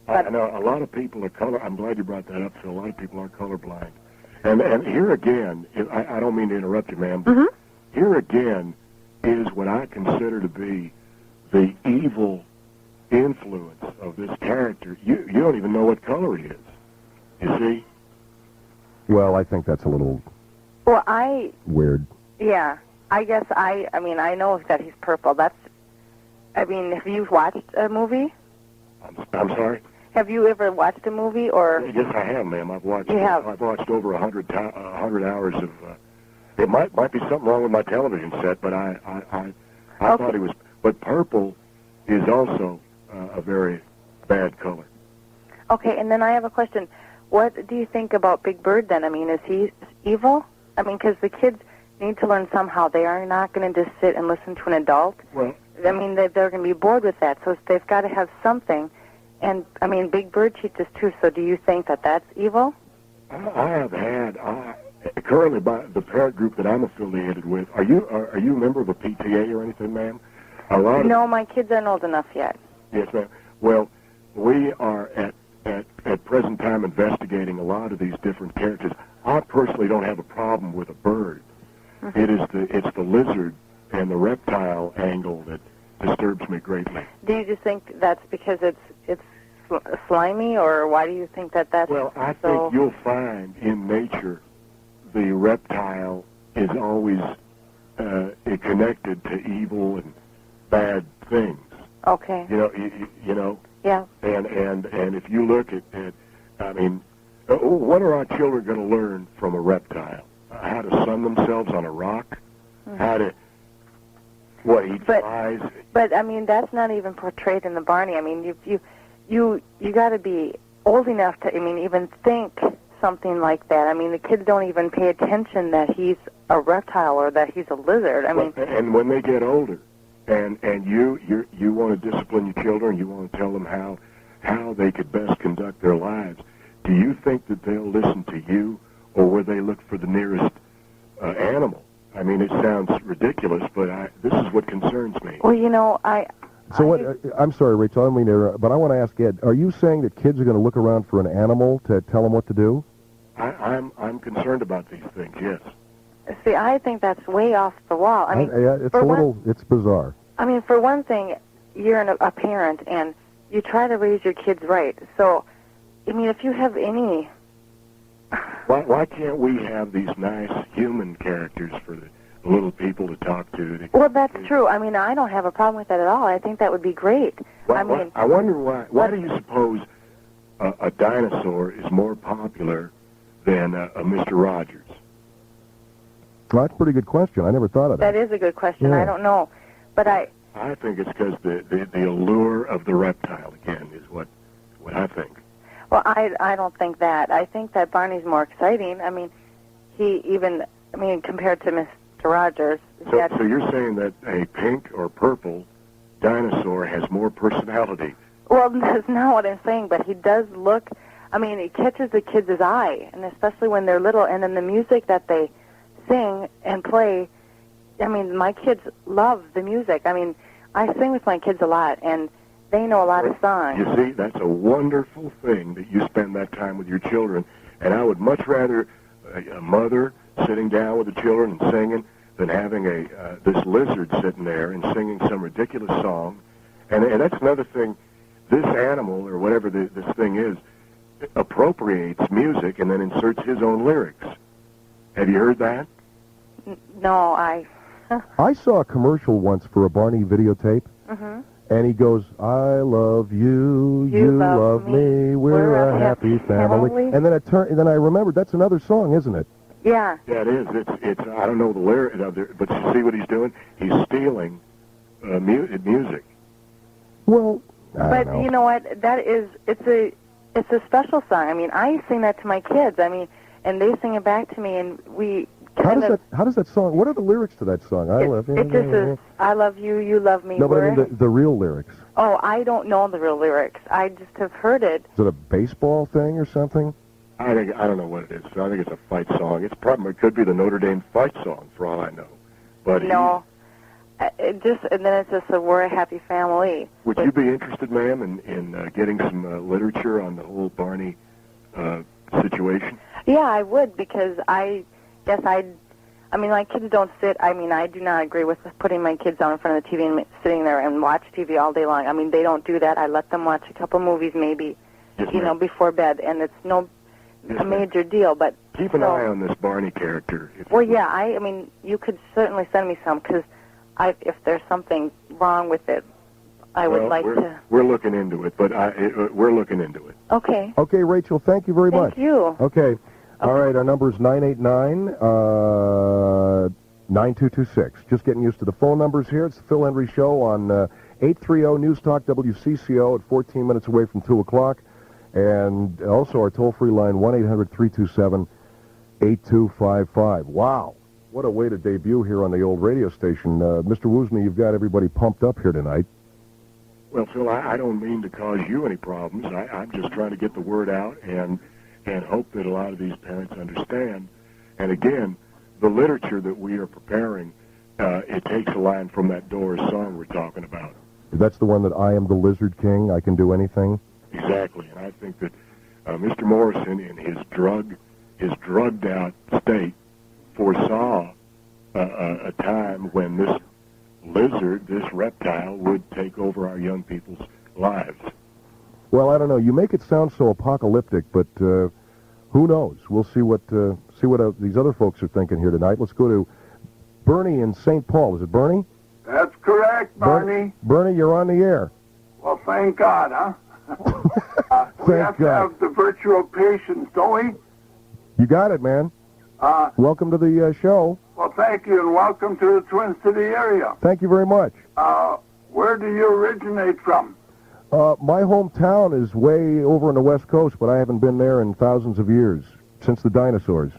I know a lot of people are color. I'm glad you brought that up, Phil. A lot of people are colorblind. And here again, I don't mean to interrupt you, ma'am, but here again is what I consider to be the evil influence of this character. You don't even know what color he is. You see? Well, I think that's a little weird. Yeah, I guess I know that he's purple. Have you watched a movie? I'm sorry? Have you ever watched a movie, or? Yes, I have, ma'am. I've watched. You have? I've watched over 100 hours of. It might be something wrong with my television set, but I thought it was. But purple is also a very bad color. Okay, and then I have a question. What do you think about Big Bird then? I mean, is he evil? I mean, because the kids need to learn somehow. They are not going to just sit and listen to an adult. Well, I mean, they're going to be bored with that, so they've got to have something. And, I mean, Big Bird teaches too, so do you think that that's evil? I have had, currently by the parent group that I'm affiliated with, are you a member of a PTA or anything, ma'am? No, my kids aren't old enough yet. Yes, ma'am. Well, we are at present time investigating a lot of these different characters. I personally don't have a problem with a bird. It's the lizard and the reptile angle that disturbs me greatly. Do you just think that's because it's slimy, or why do you think that's Well, I think you'll find in nature the reptile is always connected to evil and bad things. Okay. You know. Yeah. And if you look at I mean, what are our children going to learn from a reptile? How to sun themselves on a rock? How to eat flies? But I mean, that's not even portrayed in the Barney. I mean, you got to be old enough to, even think something like that. The kids don't even pay attention that he's a reptile or that he's a lizard. And when they get older, and you want to discipline your children, you want to tell them how they could best conduct their lives, do you think that they'll listen to you, or will they look for the nearest animal? It sounds ridiculous, but this is what concerns me. Well, I'm sorry, Rachel, I don't mean to interrupt, but I want to ask Ed, are you saying that kids are going to look around for an animal to tell them what to do? I'm concerned about these things, yes. See, I think that's way off the wall. It's bizarre. For one thing, you're a parent, and you try to raise your kids right. So, if you have any... Why can't we have these nice human characters for the little people to talk to? Well, that's true. I don't have a problem with that at all. I think that would be great. I wonder why. Why do you suppose a dinosaur is more popular than a Mr. Rogers? Well, that's a pretty good question. I never thought of that. That is a good question. Yeah. I don't know. But I think it's because the allure of the reptile, again, is what I think. Well, I don't think that. I think that Barney's more exciting. Compared to Mr. Rogers. So you're saying that a pink or purple dinosaur has more personality? Well, that's not what I'm saying, but he does look... he catches the kids' eye, and especially when they're little, and then the music that they sing and play, my kids love the music. I sing with my kids a lot, and they know a lot of songs. You see, that's a wonderful thing that you spend that time with your children, and I would much rather a mother sitting down with the children and singing than having this lizard sitting there and singing some ridiculous song. And that's another thing. This animal, or whatever this thing is, appropriates music and then inserts his own lyrics. Have you heard that? No, I saw a commercial once for a Barney videotape, and he goes, "I love you, you love me, we're a happy family." And then then I remembered that's another song, isn't it? Yeah. Yeah, it is. It's I don't know the lyrics of it, but you see what he's doing? He's stealing music. Well, but you know what? It's a special song. I sing that to my kids. And they sing it back to me, and we How does that song? What are the lyrics to that song? I love you. It just is, I love you, you love me. No, but I mean the real lyrics. Oh, I don't know the real lyrics. I just have heard it. Is it a baseball thing or something? I don't know what it is. I think it's a fight song. It could be the Notre Dame fight song, for all I know. But no, and then it's just a "We're a Happy Family." Would you be interested, ma'am, in getting some literature on the whole Barney situation? Yeah, I would, because my kids don't sit. I do not agree with putting my kids down in front of the TV and sitting there and watch TV all day long. They don't do that. I let them watch a couple movies maybe, before bed, and it's no major deal. But keep an eye on this Barney character. You could certainly send me some, because if there's something wrong with it, I would like to. We're looking into it, but we're looking into it. Okay. Okay, Rachel, thank you very much. Thank you. Okay. All right, our number is 989-9226. Just getting used to the phone numbers here. It's the Phil Hendrie Show on 830 News Talk WCCO at 14 minutes away from 2 o'clock. And also our toll-free line, 1-800-327-8255. Wow. What a way to debut here on the old radio station. Mr. Woosney, you've got everybody pumped up here tonight. Well, Phil, I don't mean to cause you any problems. I'm just trying to get the word out and hope that a lot of these parents understand. And again, the literature that we are preparing, it takes a line from that Doors song we're talking about. That's the one that I am the Lizard King, I can do anything? Exactly. And I think that Mr. Morrison, in his drugged out state, foresaw a time when this lizard, this reptile, would take over our young people's lives. Well, I don't know. You make it sound so apocalyptic, but who knows? We'll see what these other folks are thinking here tonight. Let's go to Bernie in St. Paul. Is it Bernie? That's correct, Barney. Bernie, you're on the air. Well, thank God, huh? We have to have the virtual patience, don't we? You got it, man. Welcome to the show. Well, thank you, and welcome to the Twin City area. Thank you very much. Where do you originate from? My hometown is way over on the West Coast, but I haven't been there in thousands of years, since the dinosaurs.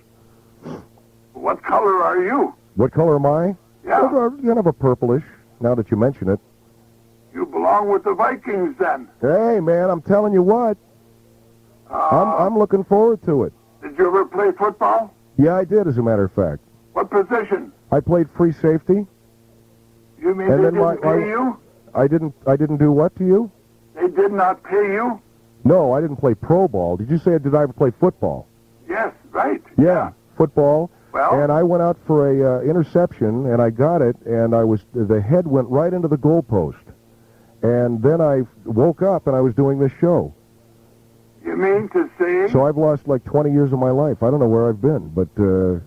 What color are you? What color am I? Yeah. Kind of a purplish, now that you mention it. You belong with the Vikings, then. Hey, man, I'm telling you what. I'm looking forward to it. Did you ever play football? Yeah, I did, as a matter of fact. What position? I played free safety. You mean they didn't pay you? I didn't do what to you? They did not pay you? No, I didn't play pro ball. Did you say did I ever play football? Yes, right. Yeah, football. Well, and I went out for a interception, and I got it, and the head went right into the goalpost. And then I woke up, and I was doing this show. you mean to say... So I've lost like 20 years of my life. I don't know where I've been, but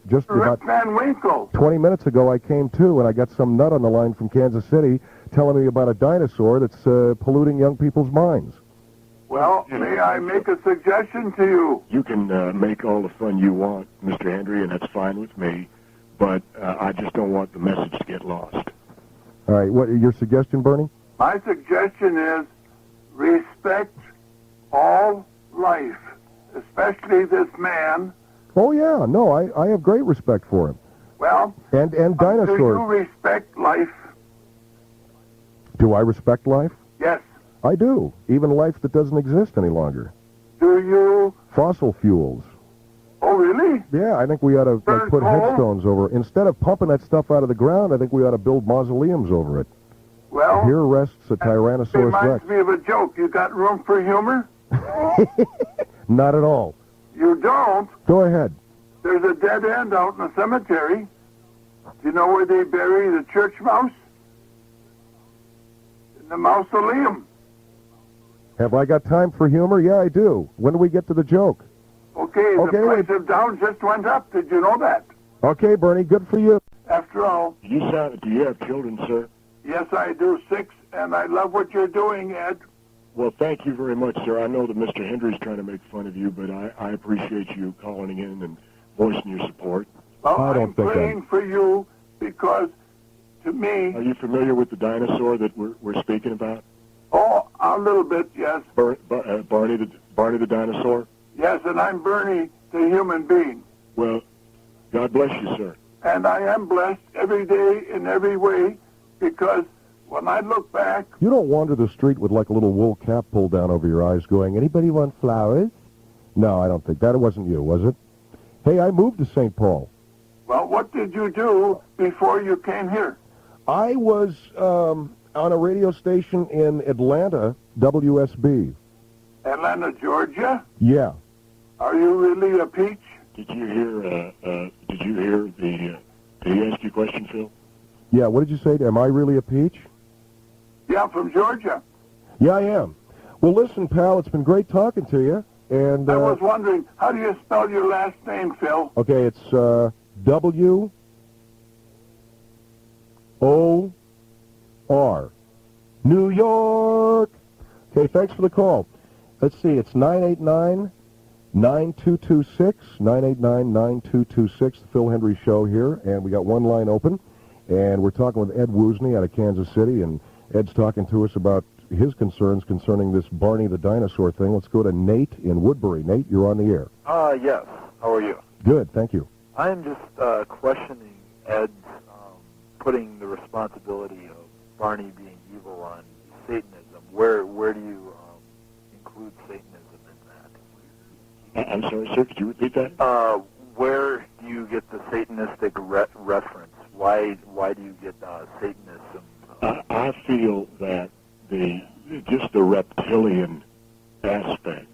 just about Rip Van Winkle. 20 minutes ago I came to, and I got some nut on the line from Kansas City telling me about a dinosaur that's polluting young people's minds. Well, may I make a suggestion to you? You can make all the fun you want, Mr. Hendrie, and that's fine with me, but I just don't want the message to get lost. All right, what your suggestion, Bernie? My suggestion is respect all life, especially this man. Oh, yeah, no, I have great respect for him. Well, and do dinosaurs. you respect life? Do I respect life? Yes. I do, even life that doesn't exist any longer. Do you? Fossil fuels. Oh, really? Yeah, I think we ought to put headstones over. Instead of pumping that stuff out of the ground, I think we ought to build mausoleums over it. Well, here rests a Tyrannosaurus reminds Rex. me of a joke. You got room for humor? Not at all. You don't? Go ahead. There's a dead end out in the cemetery. Do you know where they bury the church mouse? In the mausoleum. Have I got time for humor? Yeah, I do. When do we get to the joke? Okay, the price of down just went up. Did you know that? Okay, Bernie, good for you. After all. Do you have children, sir? Yes, I do, 6, and I love what you're doing, Ed. Well, thank you very much, sir. I know that Mr. Hendrie's trying to make fun of you, but I appreciate you calling in and voicing your support. Well, I'm praying for you because, to me... Are you familiar with the dinosaur that we're speaking about? Oh, a little bit, yes. Barney the dinosaur? Yes, and I'm Bernie, the human being. Well, God bless you, sir. And I am blessed every day in every way because when I look back... You don't wander the street with like a little wool cap pulled down over your eyes going, anybody want flowers? No, I don't think. That wasn't you, was it? Hey, I moved to St. Paul. Well, what did you do before you came here? I was on a radio station in Atlanta, WSB. Atlanta, Georgia? Yeah. Are you really a peach? Did you hear did he ask you a question, Phil? Yeah, what did you say? Am I really a peach? Yeah, I'm from Georgia. Yeah, I am. Well, listen, pal, it's been great talking to you. And I was wondering, how do you spell your last name, Phil? Okay, it's W-O-R. New York. Okay, thanks for the call. Let's see, it's 989-9226, 989-9226, the Phil Hendrie Show here, and we got one line open, and we're talking with Ed Woosney out of Kansas City, and Ed's talking to us about his concerns concerning this Barney the dinosaur thing. Let's go to Nate in Woodbury. Nate, you're on the air. Yes. How are you? Good, thank you. I'm just questioning Ed's putting the responsibility of Barney being evil on Satanism. Where do you include Satanism in that? I'm sorry, sir. Could you repeat that? Where do you get the Satanistic reference? Why do you get Satanism? I feel that just the reptilian aspect.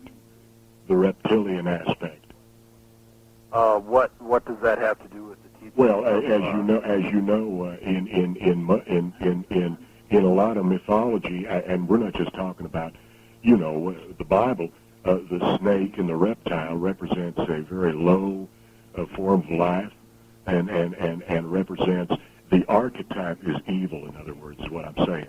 What does that have to do with the teaching? Well, as you know, in a lot of mythology, and we're not just talking about, the Bible. The snake and the reptile represents a very low form of life, and represents the archetype is evil. In other words, is what I'm saying.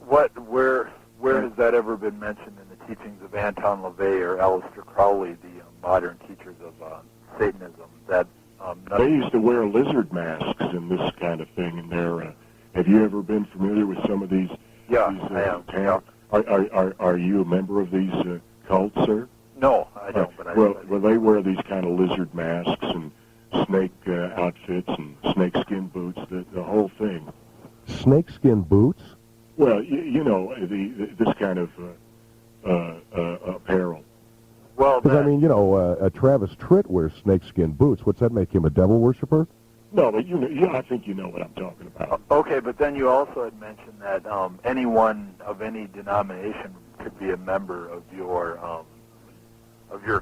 Where has that ever been mentioned in the teachings of Anton LaVey or Aleister Crowley, the modern teachers of Satanism? They used to wear lizard masks and this kind of thing. And have you ever been familiar with some of these? Yeah, I am. Are you a member of these cults, sir? No, I don't. But well, they wear these kind of lizard masks and snake outfits and snakeskin boots. The whole thing. Snakeskin boots? Well, you know, this kind of apparel. Well, because I mean, you know, Travis Tritt wears snakeskin boots. What's that make him, a devil worshiper? No, but you know, I think you know what I'm talking about. Okay, but then you also had mentioned that anyone of any denomination could be a member of your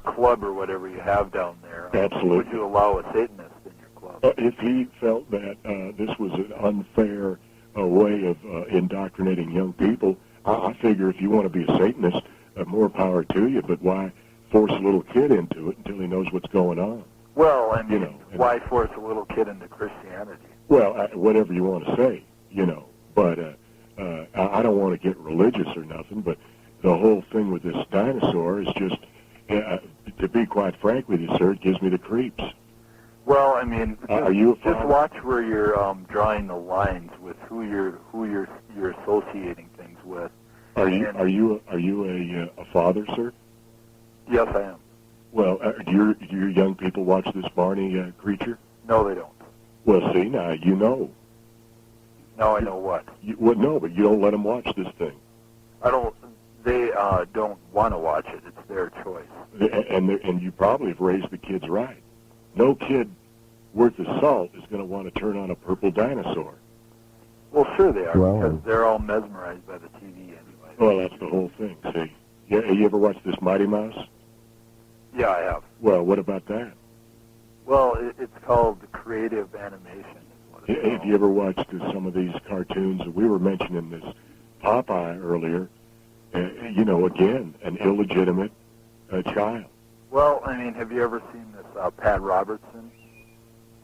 club or whatever you have down there. Absolutely. Would you allow a Satanist in your club? If he felt that this was an unfair way of indoctrinating young people, I figure if you want to be a Satanist, more power to you. But why force a little kid into it until he knows what's going on? Well, I mean, you know, why force a little kid into Christianity? Well, whatever you want to say, you know. But I don't want to get religious or nothing, but the whole thing with this dinosaur is just, to be quite frank with you, sir, it gives me the creeps. Well, I mean, are you a just father? watch where you're drawing the lines with who you're associating things with. Are you a father, sir? Yes, I am. Well, do your young people watch this Barney creature? No, they don't. Well, see, now you know. Now I know what. Well, no, but you don't let them watch this thing. I don't. They don't want to watch it. It's their choice. And you probably have raised the kids right. No kid worth the salt is going to want to turn on a purple dinosaur. Well, sure they are, Well, because they're all mesmerized by the TV anyway. Well, that's the whole thing. See, you ever watched this Mighty Mouse? Yeah, I have. Well, what about that? Well, it's called creative animation. Is what it's Have you ever watched some of these cartoons? We were mentioning this Popeye earlier. You know, again, an illegitimate child. Well, I mean, have you ever seen this Pat Robertson?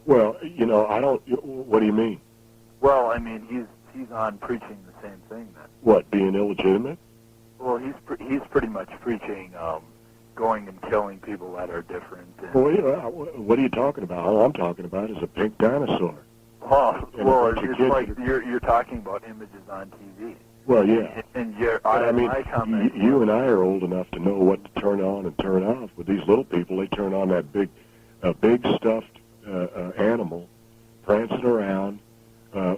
Well, you know, I don't. What do you mean? Well, I mean, he's on preaching the same thing then. What, being illegitimate? Well, he's pretty much preaching going and killing people that are different. And, well, yeah, what are you talking about? All I'm talking about is a pink dinosaur. Oh, And well, a bunch of it's kids like you're talking about images on TV. Well, yeah. And I mean, my comment you and I are old enough to know what to turn on and turn off. With these little people, they turn on that big stuffed animal prancing around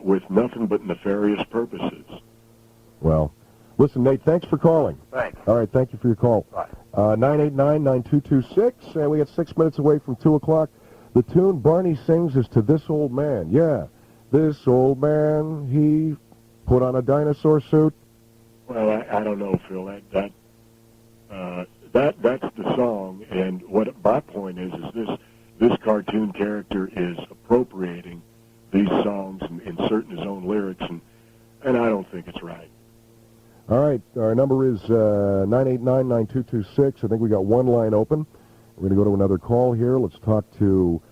with nothing but nefarious purposes. Well, listen, Nate, thanks for calling. Thanks. All right, thank you for your call. Bye. 989-9226, and we got 6 minutes away from 2 o'clock. The tune Barney sings is To This Old Man. Yeah, this old man, he put on a dinosaur suit. Well, I don't know, Phil. That's the song, and what my point is this cartoon character is appropriating these songs and inserting his own lyrics, and I don't think it's right. All right, our number is 989-9226. I think we got one line open. We're going to go to another call here. Let's talk to,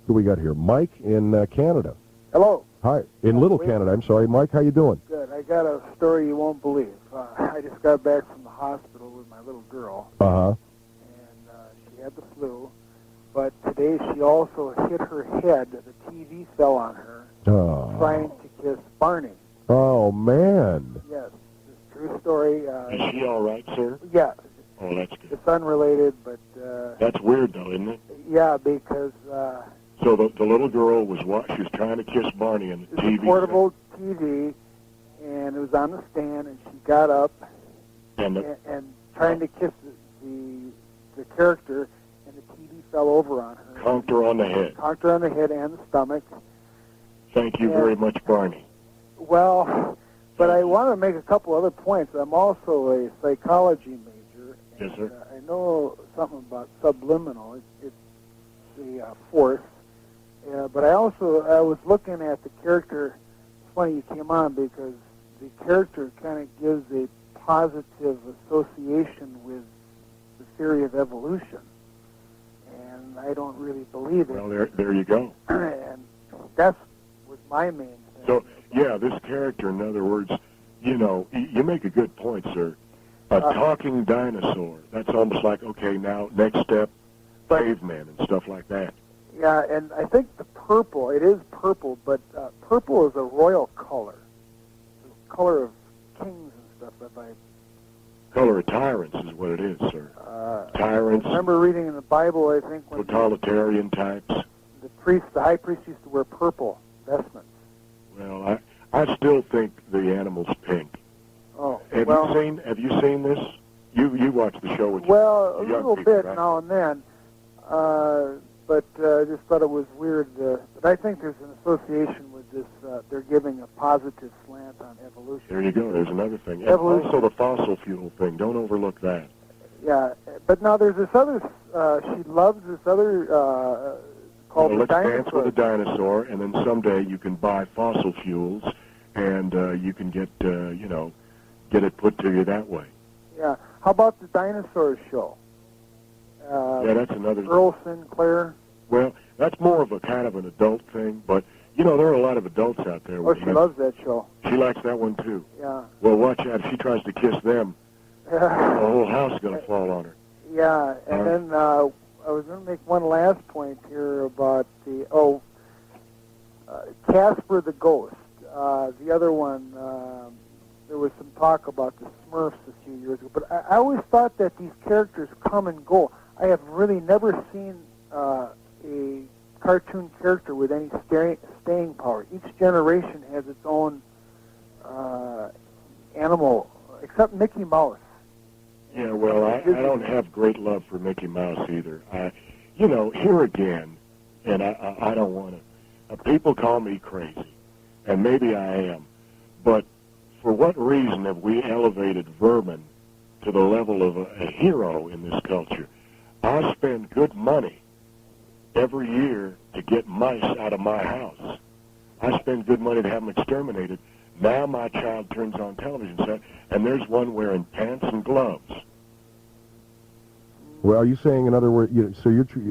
who we got here? Mike in Canada. Hello. Hi, in Little Canada. I'm sorry. Mike, how you doing? Good. I got a story you won't believe. I just got back from the hospital with my little girl. Uh-huh. And she had the flu. But today she also hit her head. The TV fell on her, trying to kiss Barney. Oh, man. Yes. It's a true story. Is she all right, sir? Yeah. Oh, that's good. It's unrelated, but... that's weird, though, isn't it? Yeah, because... So the little girl was she was trying to kiss Barney on the TV. It's a portable TV, and it was on the stand, and she got up and trying to kiss the character, and the TV fell over on her. Conked her on the head. Conked her on the head and the stomach. Thank you very much, Barney. Well, but I want to make a couple other points. I'm also a psychology major. Yes, sir. I know something about subliminal. It's the force. But I was looking at the character. It's funny you came on because the character kind of gives a positive association with the theory of evolution, and I don't really believe it. Well, there you go. And that was my main thing. So, yeah, this character, in other words, you know, you make a good point, sir. A talking dinosaur. That's almost like, okay, now, next step, caveman and stuff like that. Yeah, and I think the purple, it is purple, but purple is a royal color. The color of kings and stuff, if I Color of tyrants is what it is, sir. Tyrants. I remember reading in the Bible, I think, when totalitarian types. the high priest used to wear purple vestments. Well, I still think the animal's pink. Oh, Have you seen this? You watch the show with a young little people, bit right? now and then, but I just thought it was weird. But I think there's an association with this. They're giving a positive slant on evolution. There you go. There's another thing. And Evolution. also the fossil fuel thing. Don't overlook that. Yeah, but now there's this other. She loves this other called the Let's dinosaur. dance with a dinosaur, and then someday you can buy fossil fuels, and you can get get it put to you that way. Yeah. How about the dinosaur show? Yeah, that's another. Earl Sinclair. Well, that's more of a kind of an adult thing, but there are a lot of adults out there. Oh, she loves that show. She likes that one too. Yeah. Well, watch out. If she tries to kiss them, the whole house is going to fall on her. Yeah, and then I was going to make one last point here about the Casper the Ghost. The other one, there was some talk about the Smurfs a few years ago, but I always thought that these characters come and go. I have really never seen a cartoon character with any staying power. Each generation has its own animal, except Mickey Mouse. Yeah, well, I don't have great love for Mickey Mouse either. Here again, and I don't want to. People call me crazy, and maybe I am, but for what reason have we elevated vermin to the level of a hero in this culture? I spend good money every year to get mice out of my house. I spend good money to have them exterminated. Now my child turns on television set, and there's one wearing pants and gloves. Well, are you saying, in other words,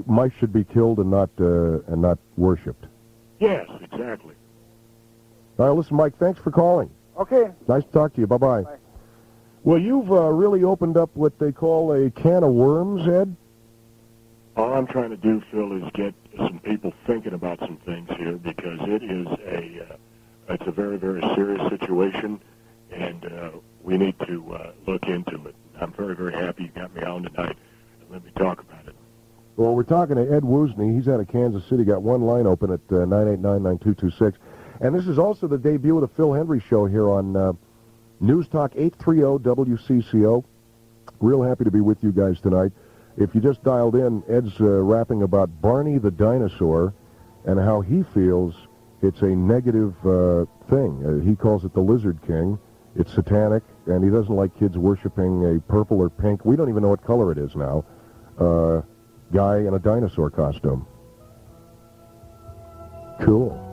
mice should be killed and not worshipped? Yes, exactly. All right, listen, Mike, thanks for calling. Okay. Nice to talk to you. Bye-bye. Bye. Well, you've really opened up what they call a can of worms, Ed. All I'm trying to do, Phil, is get some people thinking about some things here, because it is it's a very, very serious situation, and we need to look into it. I'm very, very happy you got me on tonight, and let me talk about it. Well, we're talking to Ed Woosney. He's out of Kansas City. Got one line open at 989-9226. And this is also the debut of the Phil Hendrie Show here on News Talk 830 WCCO. Real happy to be with you guys tonight. If you just dialed in, Ed's rapping about Barney the dinosaur and how he feels it's a negative thing. He calls it the Lizard King. It's satanic, and he doesn't like kids worshiping a purple or pink, we don't even know what color it is now, guy in a dinosaur costume. Cool.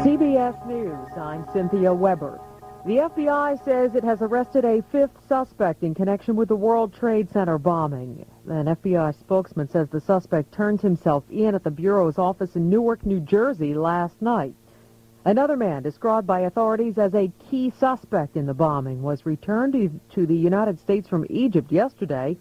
CBS News, I'm Cynthia Weber. The FBI says it has arrested a fifth suspect in connection with the World Trade Center bombing. An FBI spokesman says the suspect turned himself in at the Bureau's office in Newark, New Jersey last night. Another man, described by authorities as a key suspect in the bombing, was returned to the United States from Egypt yesterday.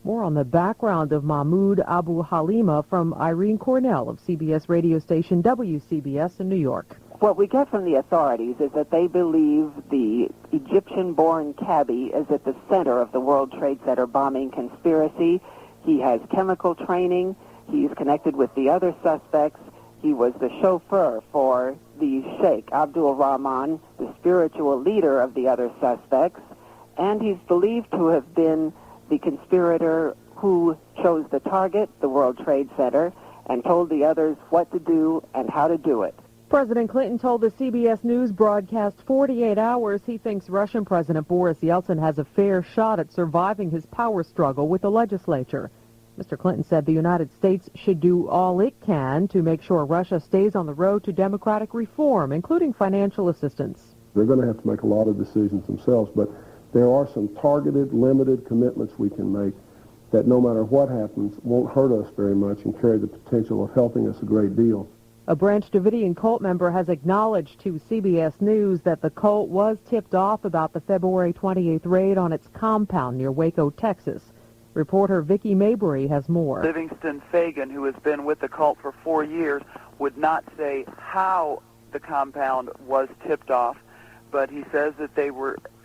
More on the background of Mahmoud Abu Halima from Irene Cornell of CBS radio station WCBS in New York. What we get from the authorities is that they believe the Egyptian-born cabbie is at the center of the World Trade Center bombing conspiracy. He has chemical training. He's connected with the other suspects. He was the chauffeur for the Sheikh Abdul Rahman, the spiritual leader of the other suspects. And he's believed to have been the conspirator who chose the target, the World Trade Center, and told the others what to do and how to do it. President Clinton told the CBS News broadcast 48 Hours he thinks Russian President Boris Yeltsin has a fair shot at surviving his power struggle with the legislature. Mr. Clinton said the United States should do all it can to make sure Russia stays on the road to democratic reform, including financial assistance. They're going to have to make a lot of decisions themselves, but there are some targeted, limited commitments we can make that no matter what happens won't hurt us very much and carry the potential of helping us a great deal. A Branch Davidian cult member has acknowledged to CBS News that the cult was tipped off about the February 28th raid on its compound near Waco, Texas. Reporter Vicki Mabry has more. Livingston Fagan, who has been with the cult for 4 years, would not say how the compound was tipped off, but he says that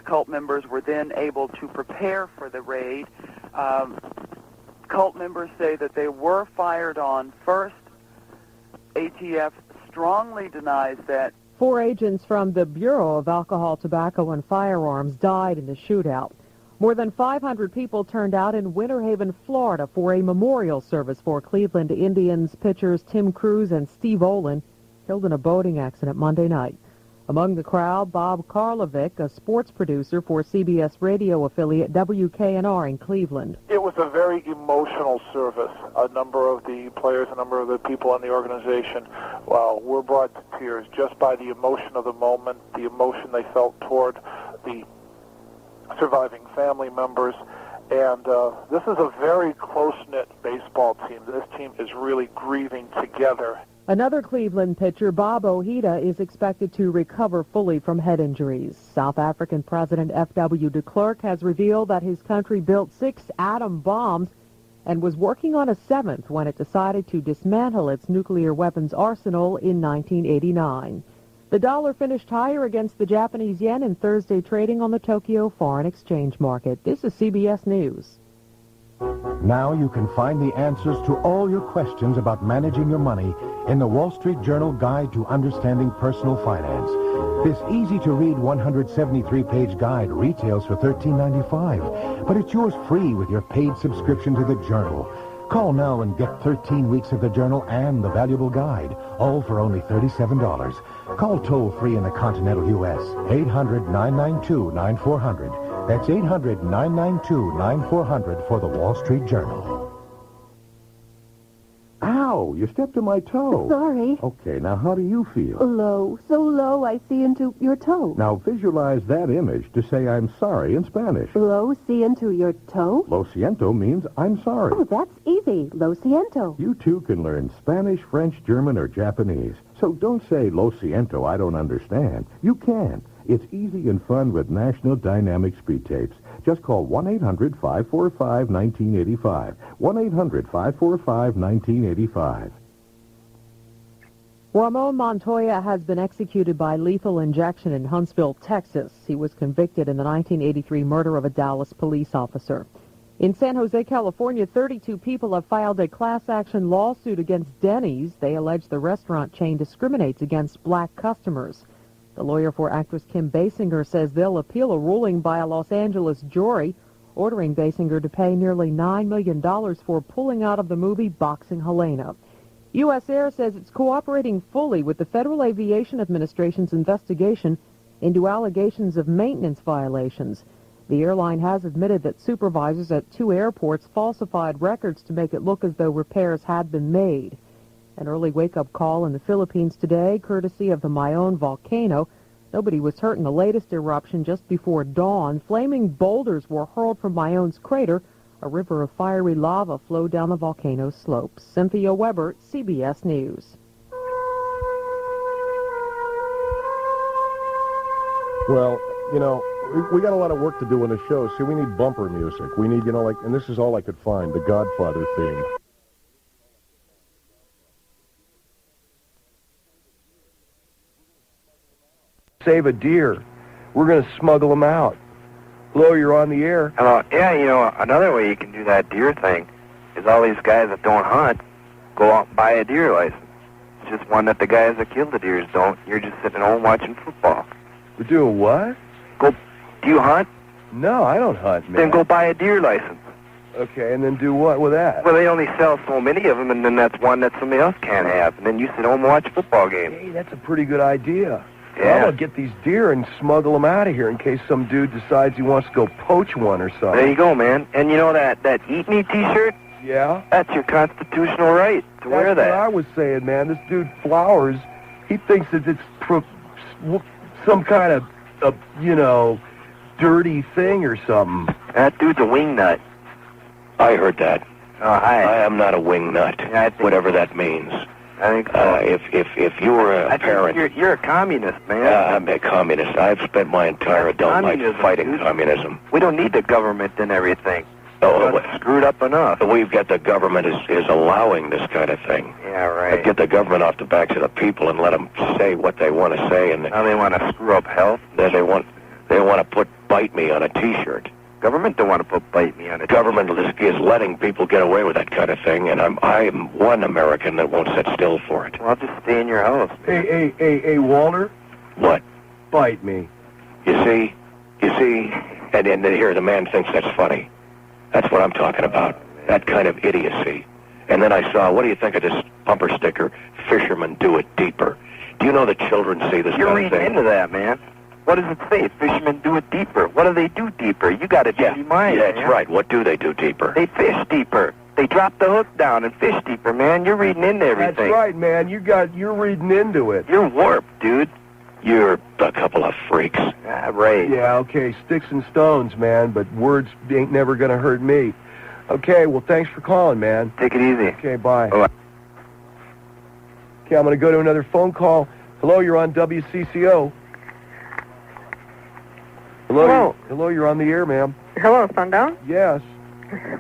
cult members were then able to prepare for the raid. Cult members say that they were fired on first. ATF strongly denies that. 4 agents from the Bureau of Alcohol, Tobacco, and Firearms died in the shootout. More than 500 people turned out in Winter Haven, Florida for a memorial service for Cleveland Indians pitchers Tim Cruz and Steve Olin, killed in a boating accident Monday night. Among the crowd, Bob Karlovic, a sports producer for CBS radio affiliate WKNR in Cleveland. It was a very emotional service. A number of the players, a number of the people in the organization were brought to tears just by the emotion of the moment, the emotion they felt toward the surviving family members. And this is a very close-knit baseball team. This team is really grieving together. Another Cleveland pitcher, Bob Ojeda, is expected to recover fully from head injuries. South African President F.W. de Klerk has revealed that his country built 6 atom bombs and was working on a 7th when it decided to dismantle its nuclear weapons arsenal in 1989. The dollar finished higher against the Japanese yen in Thursday trading on the Tokyo Foreign Exchange Market. This is CBS News. Now you can find the answers to all your questions about managing your money in the Wall Street Journal Guide to Understanding Personal Finance. This easy-to-read 173-page guide retails for $13.95, but it's yours free with your paid subscription to the Journal. Call now and get 13 weeks of the Journal and the valuable guide, all for only $37. Call toll-free in the continental U.S., 800-992-9400. That's 800-992-9400 for the Wall Street Journal. Ow, you stepped on my toe. Sorry. Okay, now how do you feel? Low, so low I see into your toe. Now visualize that image to say I'm sorry in Spanish. Low, see into your toe? Lo siento means I'm sorry. Oh, that's easy. Lo siento. You too can learn Spanish, French, German, or Japanese. So don't say lo siento, I don't understand. You can. It's easy and fun with National Dynamic Speed Tapes. Just call 1-800-545-1985. 1-800-545-1985. Ramon Montoya has been executed by lethal injection in Huntsville, Texas. He was convicted in the 1983 murder of a Dallas police officer. In San Jose, California, 32 people have filed a class-action lawsuit against Denny's. They allege the restaurant chain discriminates against black customers. The lawyer for actress Kim Basinger says they'll appeal a ruling by a Los Angeles jury ordering Basinger to pay nearly $9 million for pulling out of the movie Boxing Helena. U.S. Air says it's cooperating fully with the Federal Aviation Administration's investigation into allegations of maintenance violations. The airline has admitted that supervisors at 2 airports falsified records to make it look as though repairs had been made. An early wake-up call in the Philippines today, courtesy of the Mayon volcano. Nobody was hurt in the latest eruption just before dawn. Flaming boulders were hurled from Mayon's crater. A river of fiery lava flowed down the volcano's slopes. Cynthia Weber, CBS News. Well, you know, we got a lot of work to do in the show. See, we need bumper music. We need, you know, like, and this is all I could find, the Godfather theme. Save a deer. We're going to smuggle them out. Hello, you're on the air. Hello. Yeah, you know, another way you can do that deer thing is all these guys that don't hunt go out and buy a deer license. It's just one that the guys that kill the deers don't. You're just sitting home watching football. We're doing what? Do you hunt? No, I don't hunt, man. Then go buy a deer license. Okay, and then do what with that? Well, they only sell so many of them, and then that's one that somebody else can't have. And then you sit home and watch football games. Hey, that's a pretty good idea. Yeah. Well, I'm going to get these deer and smuggle them out of here in case some dude decides he wants to go poach one or something. There you go, man. And you know that Eat Me T-shirt? Yeah? That's your constitutional right to wear that. That's what I was saying, man. This dude Flowers, he thinks that it's some kind of, you know, dirty thing or something. That dude's a wingnut. I heard that. Oh, hi. I am not a wingnut, whatever that means. I think so. If you were a parent... You're a communist, man. I'm a communist. I've spent my entire adult life fighting communism. We don't need the government and everything. screwed up enough. We've got the government is allowing this kind of thing. Yeah, right. Get the government off the backs of the people and let them say what they want to say. And now they want to screw up health. Then they want to put "Bite Me" on a T-shirt. Government don't want to put "Bite Me" on a T-shirt. Government is letting people get away with that kind of thing, and I'm one American that won't sit still for it. Well, just stay in your house. Hey, Walter. What? Bite me. You see, and here the man thinks that's funny. That's what I'm talking about. That kind of idiocy. And then I saw, what do you think of this bumper sticker? Fishermen do it deeper. Do you know that children see this You're kind of thing? reading into that, man. What does it say? Fishermen do it deeper. What do they do deeper? You got a dirty mind, Yeah, man. that's right. What do they do deeper? They fish deeper. They drop the hook down and fish deeper, man. You're reading into everything. That's right, man. You're reading into it. You're warped, dude. You're a couple of freaks. Right. Yeah, okay, sticks and stones, man, but words ain't never going to hurt me. Okay, well, thanks for calling, man. Take it easy. Okay, bye. Bye. Okay, I'm going to go to another phone call. Hello, you're on WCCO. Hello, you're on the air, ma'am. Hello, Sundown? Yes.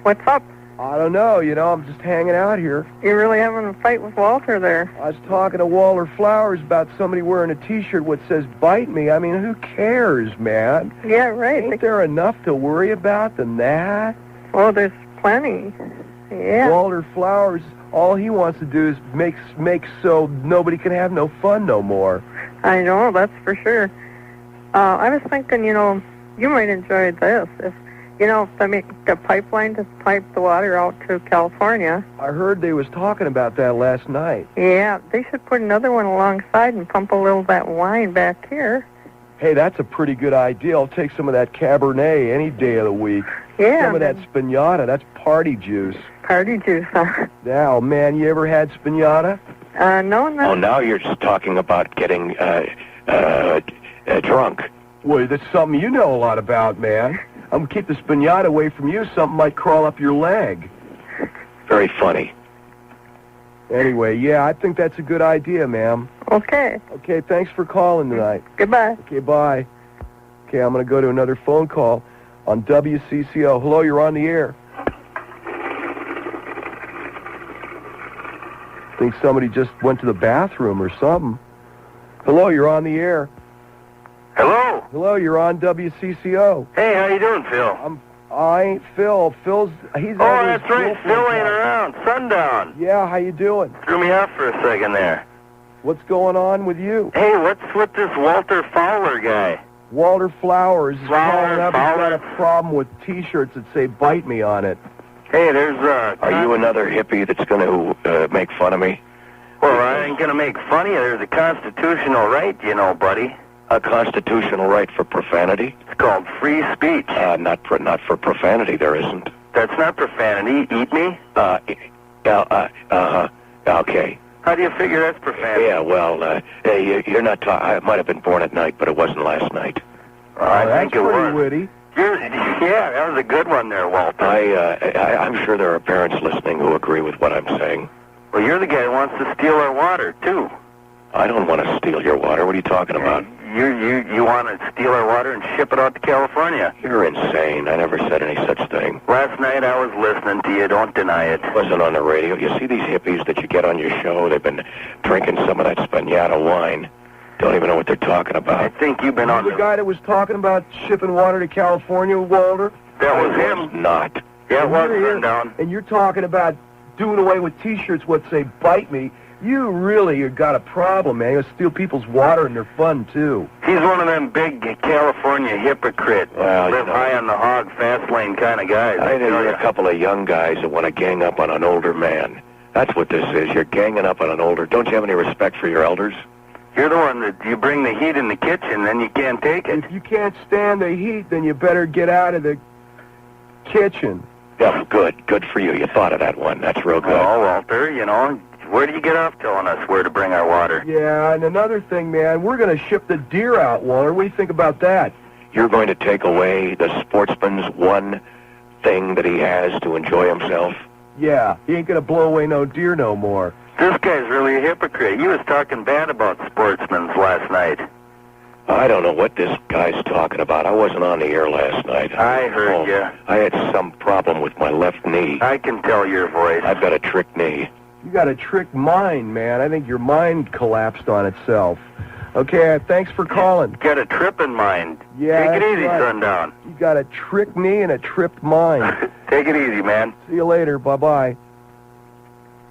What's up? I don't know, I'm just hanging out here. You're really having a fight with Walter there. I was talking to Walter Flowers about somebody wearing a T-shirt what says "Bite Me." I mean, who cares, man? Yeah, right. Ain't there enough to worry about than that? Well, there's plenty. Yeah. Walter Flowers, all he wants to do is make so nobody can have no fun no more. I know, that's for sure. I was thinking, you might enjoy this. If they make a pipeline to pipe the water out to California. I heard they was talking about that last night. Yeah, they should put another one alongside and pump a little of that wine back here. Hey, that's a pretty good idea. I'll take some of that Cabernet any day of the week. Yeah. Some of that Spinata. That's party juice. Party juice, huh? Now, man, you ever had Spinata? No. Oh, now you're just talking about getting drunk. Well, that's something you know a lot about, man. I'm going to keep the Spinata away from you. Something might crawl up your leg. Very funny. Anyway, yeah, I think that's a good idea, ma'am. Okay. Okay, thanks for calling tonight. Goodbye. Okay, bye. Okay, I'm going to go to another phone call on WCCO. Hello, you're on the air. I think somebody just went to the bathroom or something. Hello, you're on the air. Hello. Hello, you're on WCCO. Hey, how you doing, Phil? I ain't Phil. He's that's right. Phil ain't around. Sundown. Yeah, how you doing? Threw me off for a second there. What's going on with you? Hey, what's with this Walter Fowler guy? Walter Flowers is calling up. He's got a problem with T-shirts that say "Bite Me" on it. Hey, there's Are you another hippie that's going to make fun of me? Well, I ain't going to make fun of you. There's a constitutional right, buddy. A constitutional right for profanity? It's called free speech. Not for profanity, there isn't. That's not profanity. Eat me? Okay. How do you figure that's profanity? Yeah, well, you're not I might have been born at night, but it wasn't last night. I think it was. Pretty witty. Yeah, that was a good one there, Walter. I'm sure there are parents listening who agree with what I'm saying. Well, you're the guy who wants to steal our water, too. I don't want to steal your water. What are you talking about? You want to steal our water and ship it out to California? You're insane. I never said any such thing. Last night I was listening to you. Don't deny it. It wasn't on the radio. You see these hippies that you get on your show? They've been drinking some of that Spinata wine. Don't even know what they're talking about. I think you've been on the guy that was talking about shipping water to California, Walter? That was him. Not. Yeah, it was Sundown. And you're talking about doing away with T-shirts what say "Bite Me." You really got a problem, man. You steal people's water and they're fun, too. He's one of them big California hypocrite, live high on the hog, fast lane kind of guys. I think you're a couple of young guys that want to gang up on an older man. That's what this is. You're ganging up on an older. Don't you have any respect for your elders? You're the one that you bring the heat in the kitchen, then you can't take it. If you can't stand the heat, then you better get out of the kitchen. Yeah, good. Good for you. You thought of that one. That's real good. Oh, Walter, where do you get off telling us where to bring our water? Yeah, and another thing, man, we're going to ship the deer out, Walter. What do you think about that? You're going to take away the sportsman's one thing that he has to enjoy himself? Yeah, he ain't going to blow away no deer no more. This guy's really a hypocrite. He was talking bad about sportsmen last night. I don't know what this guy's talking about. I wasn't on the air last night. I heard you. I had some problem with my left knee. I can tell your voice. I've got a trick knee. You got a trick mind, man. I think your mind collapsed on itself. Okay, thanks for calling. Got a tripping mind. Yeah, Take it easy, right. Sundown. You got a trick knee and a tripped mind. Take it easy, man. See you later. Bye-bye.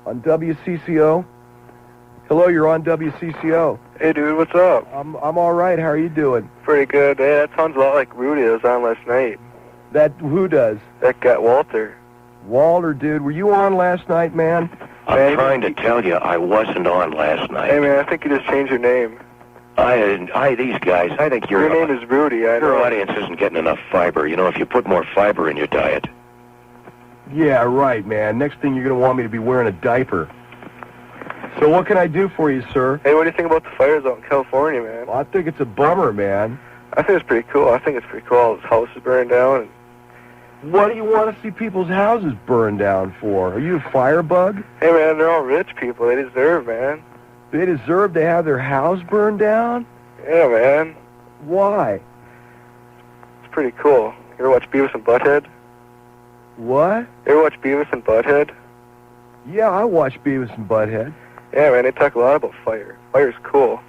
On WCCO. Hello, you're on WCCO. Hey, dude, what's up? I'm all right. How are you doing? Pretty good. Hey, that sounds a lot like Rudy that was on last night. That, who does? That guy, Walter. Walter, dude, were you on last night, man? I'm trying to tell you, I wasn't on last night. Hey, man, I think you just changed your name. These guys, I think Your name is Rudy, I know. Your audience isn't getting enough fiber. You know, if you put more fiber in your diet. Yeah, right, man. Next thing you're going to want me to be wearing a diaper. So what can I do for you, sir? Hey, what do you think about the fires out in California, man? Well, I think it's a bummer, man. I think it's pretty cool. I think it's pretty cool. All those houses burning down. And... What do you want to see people's houses burned down for? Are you a firebug? Hey, man, they're all rich people. They deserve, man. They deserve to have their house burned down? Yeah, man. Why? It's pretty cool. You ever watch Beavis and Butthead? What? You ever watch Beavis and Butthead? Yeah, I watch Beavis and Butthead. Yeah, man, they talk a lot about fire. Fire's cool.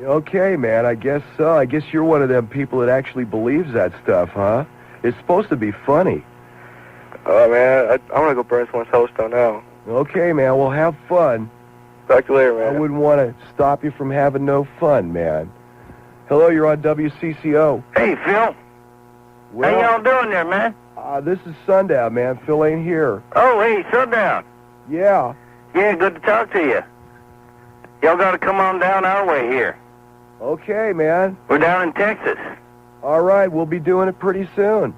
Okay, man, I guess so. I guess you're one of them people that actually believes that stuff, huh? It's supposed to be funny. Oh, man, I want to go burn someone's house down now. Okay, man, well, have fun. Talk to you later, man. I wouldn't want to stop you from having no fun, man. Hello, you're on WCCO. Hey, Phil. Well, How y'all doing there, man? This is Sundown, man. Phil ain't here. Oh, hey, Sundown. Yeah. Yeah, good to talk to you. Y'all got to come on down our way here. Okay, man. We're down in Texas. All right, we'll be doing it pretty soon.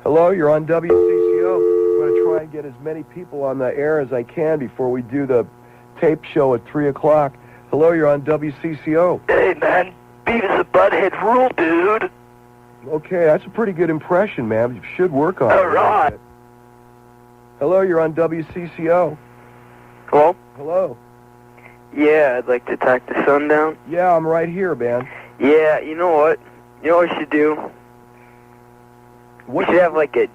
Hello, you're on WCCO. I'm going to try and get as many people on the air as I can before we do the tape show at 3 o'clock. Hello, you're on WCCO. Hey, man. Beavis and Butthead rule, dude. Okay, that's a pretty good impression, man. You should work on it. All right. Hello, you're on WCCO. Hello? Hello. Yeah, I'd like to talk to Sundown. Yeah, I'm right here, man. Yeah, you know what? You know what we should do? We should have like a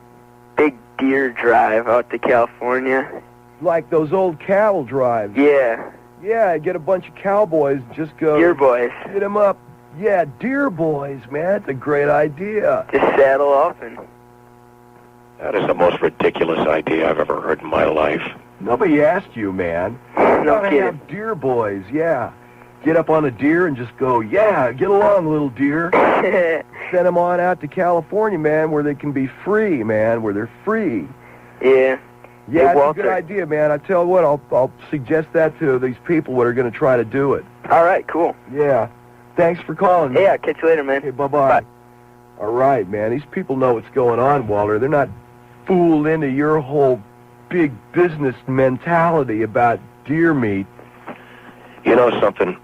big deer drive out to California. Like those old cattle drives. Yeah. Yeah, get a bunch of cowboys and just go... Deer boys. Get them up. Yeah, deer boys, man. It's a great idea. Just saddle up and... That is the most ridiculous idea I've ever heard in my life. Nobody asked you, man. No kidding. Have deer boys, yeah. Get up on a deer and just go, yeah, get along, little deer. Send them on out to California, man, where they can be free, man, where they're free. Yeah. Yeah, hey, that's a good idea, man. I tell you what, I'll suggest that to these people that are going to try to do it. All right, cool. Yeah. Thanks for calling. Yeah, I'll catch you later, man. Okay, bye-bye. Bye. All right, man. These people know what's going on, Walter. They're not fooled into your whole big business mentality about deer meat. You know something?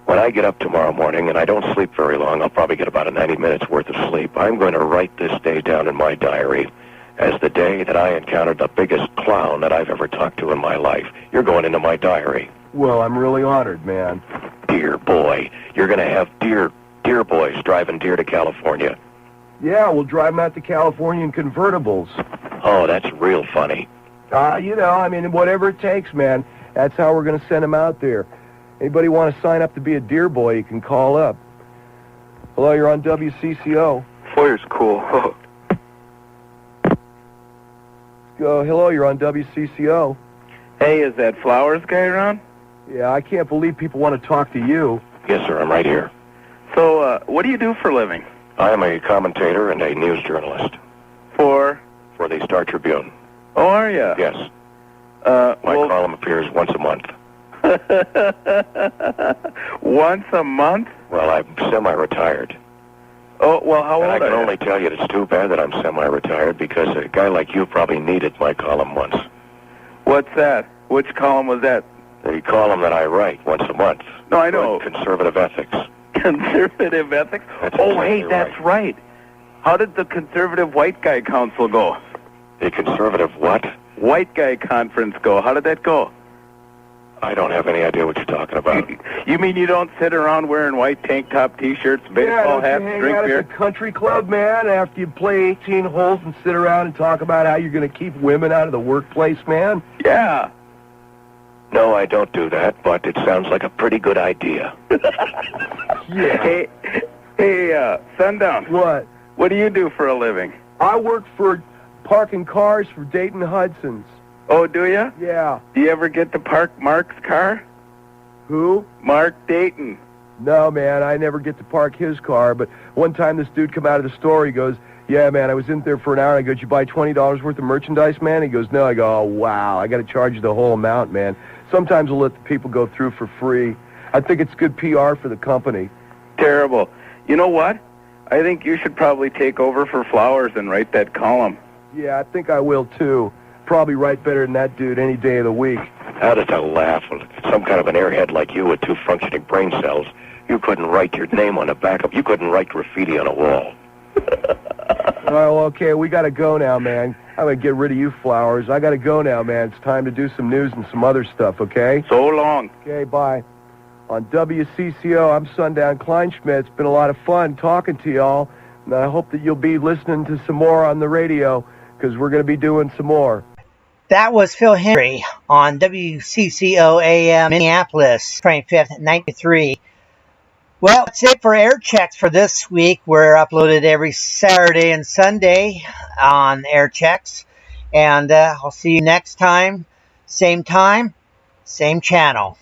When I get up tomorrow morning, and I don't sleep very long, I'll probably get about 90 minutes worth of sleep, I'm going to write this day down in my diary as the day that I encountered the biggest clown that I've ever talked to in my life. You're going into my diary. Well, I'm really honored, man. Deer boy. You're going to have deer boys driving deer to California. Yeah, we'll drive them out to California in convertibles. Oh, that's real funny. You know, I mean, whatever it takes, man. That's how we're going to send them out there. Anybody want to sign up to be a deer boy, you can call up. Hello, you're on WCCO. Foyer's cool. Go. Hello, you're on WCCO. Hey, is that Flowers guy around? Yeah, I can't believe people want to talk to you. Yes, sir, I'm right here. So, what do you do for a living? I am a commentator and a news journalist. For the Star Tribune. Oh, are you? Yes. My column appears once a month. Once a month? Well, I'm semi-retired. Oh, well, how old are you? I can only tell you it's too bad that I'm semi-retired because a guy like you probably needed my column once. What's that? Which column was that? The column that I write once a month. No, I know. Conservative ethics. Conservative ethics? That's right. How did the Conservative White Guy Council go? The Conservative what? White Guy Conference go. How did that go? I don't have any idea what you're talking about. You mean you don't sit around wearing white tank top T-shirts, baseball hats, hang drink out beer? at the country club, man, after you play 18 holes and sit around and talk about how you're going to keep women out of the workplace, man? Yeah. No, I don't do that, but it sounds like a pretty good idea. Yeah. Hey, Sundown. What? What do you do for a living? I work for parking cars for Dayton Hudson's. Oh, do you? Yeah. Do you ever get to park Mark's car? Who? Mark Dayton. No, man, I never get to park his car, but one time this dude come out of the store, he goes, yeah, man, I was in there for an hour, and I go, did you buy $20 worth of merchandise, man? He goes, no. I go, oh, wow, I got to charge you the whole amount, man. Sometimes we'll let the people go through for free. I think it's good PR for the company. Terrible. You know what? I think you should probably take over for Flowers and write that column. Yeah, I think I will, too. Probably write better than that dude any day of the week. How does that laugh? Some kind of an airhead like you with 2 functioning brain cells, you couldn't write your name on the back of... You couldn't write graffiti on a wall. Well, okay, we got to go now, man. I'm going to get rid of you, Flowers. I got to go now, man. It's time to do some news and some other stuff, okay? So long. Okay, bye. On WCCO, I'm Sundown Kleinschmidt. It's been a lot of fun talking to y'all, and I hope that you'll be listening to some more on the radio, because we're going to be doing some more. That was Phil Hendrie on WCCO-AM Minneapolis, 25th, 93. Well, that's it for air checks for this week. We're uploaded every Saturday and Sunday on air checks. And I'll see you next time, same channel.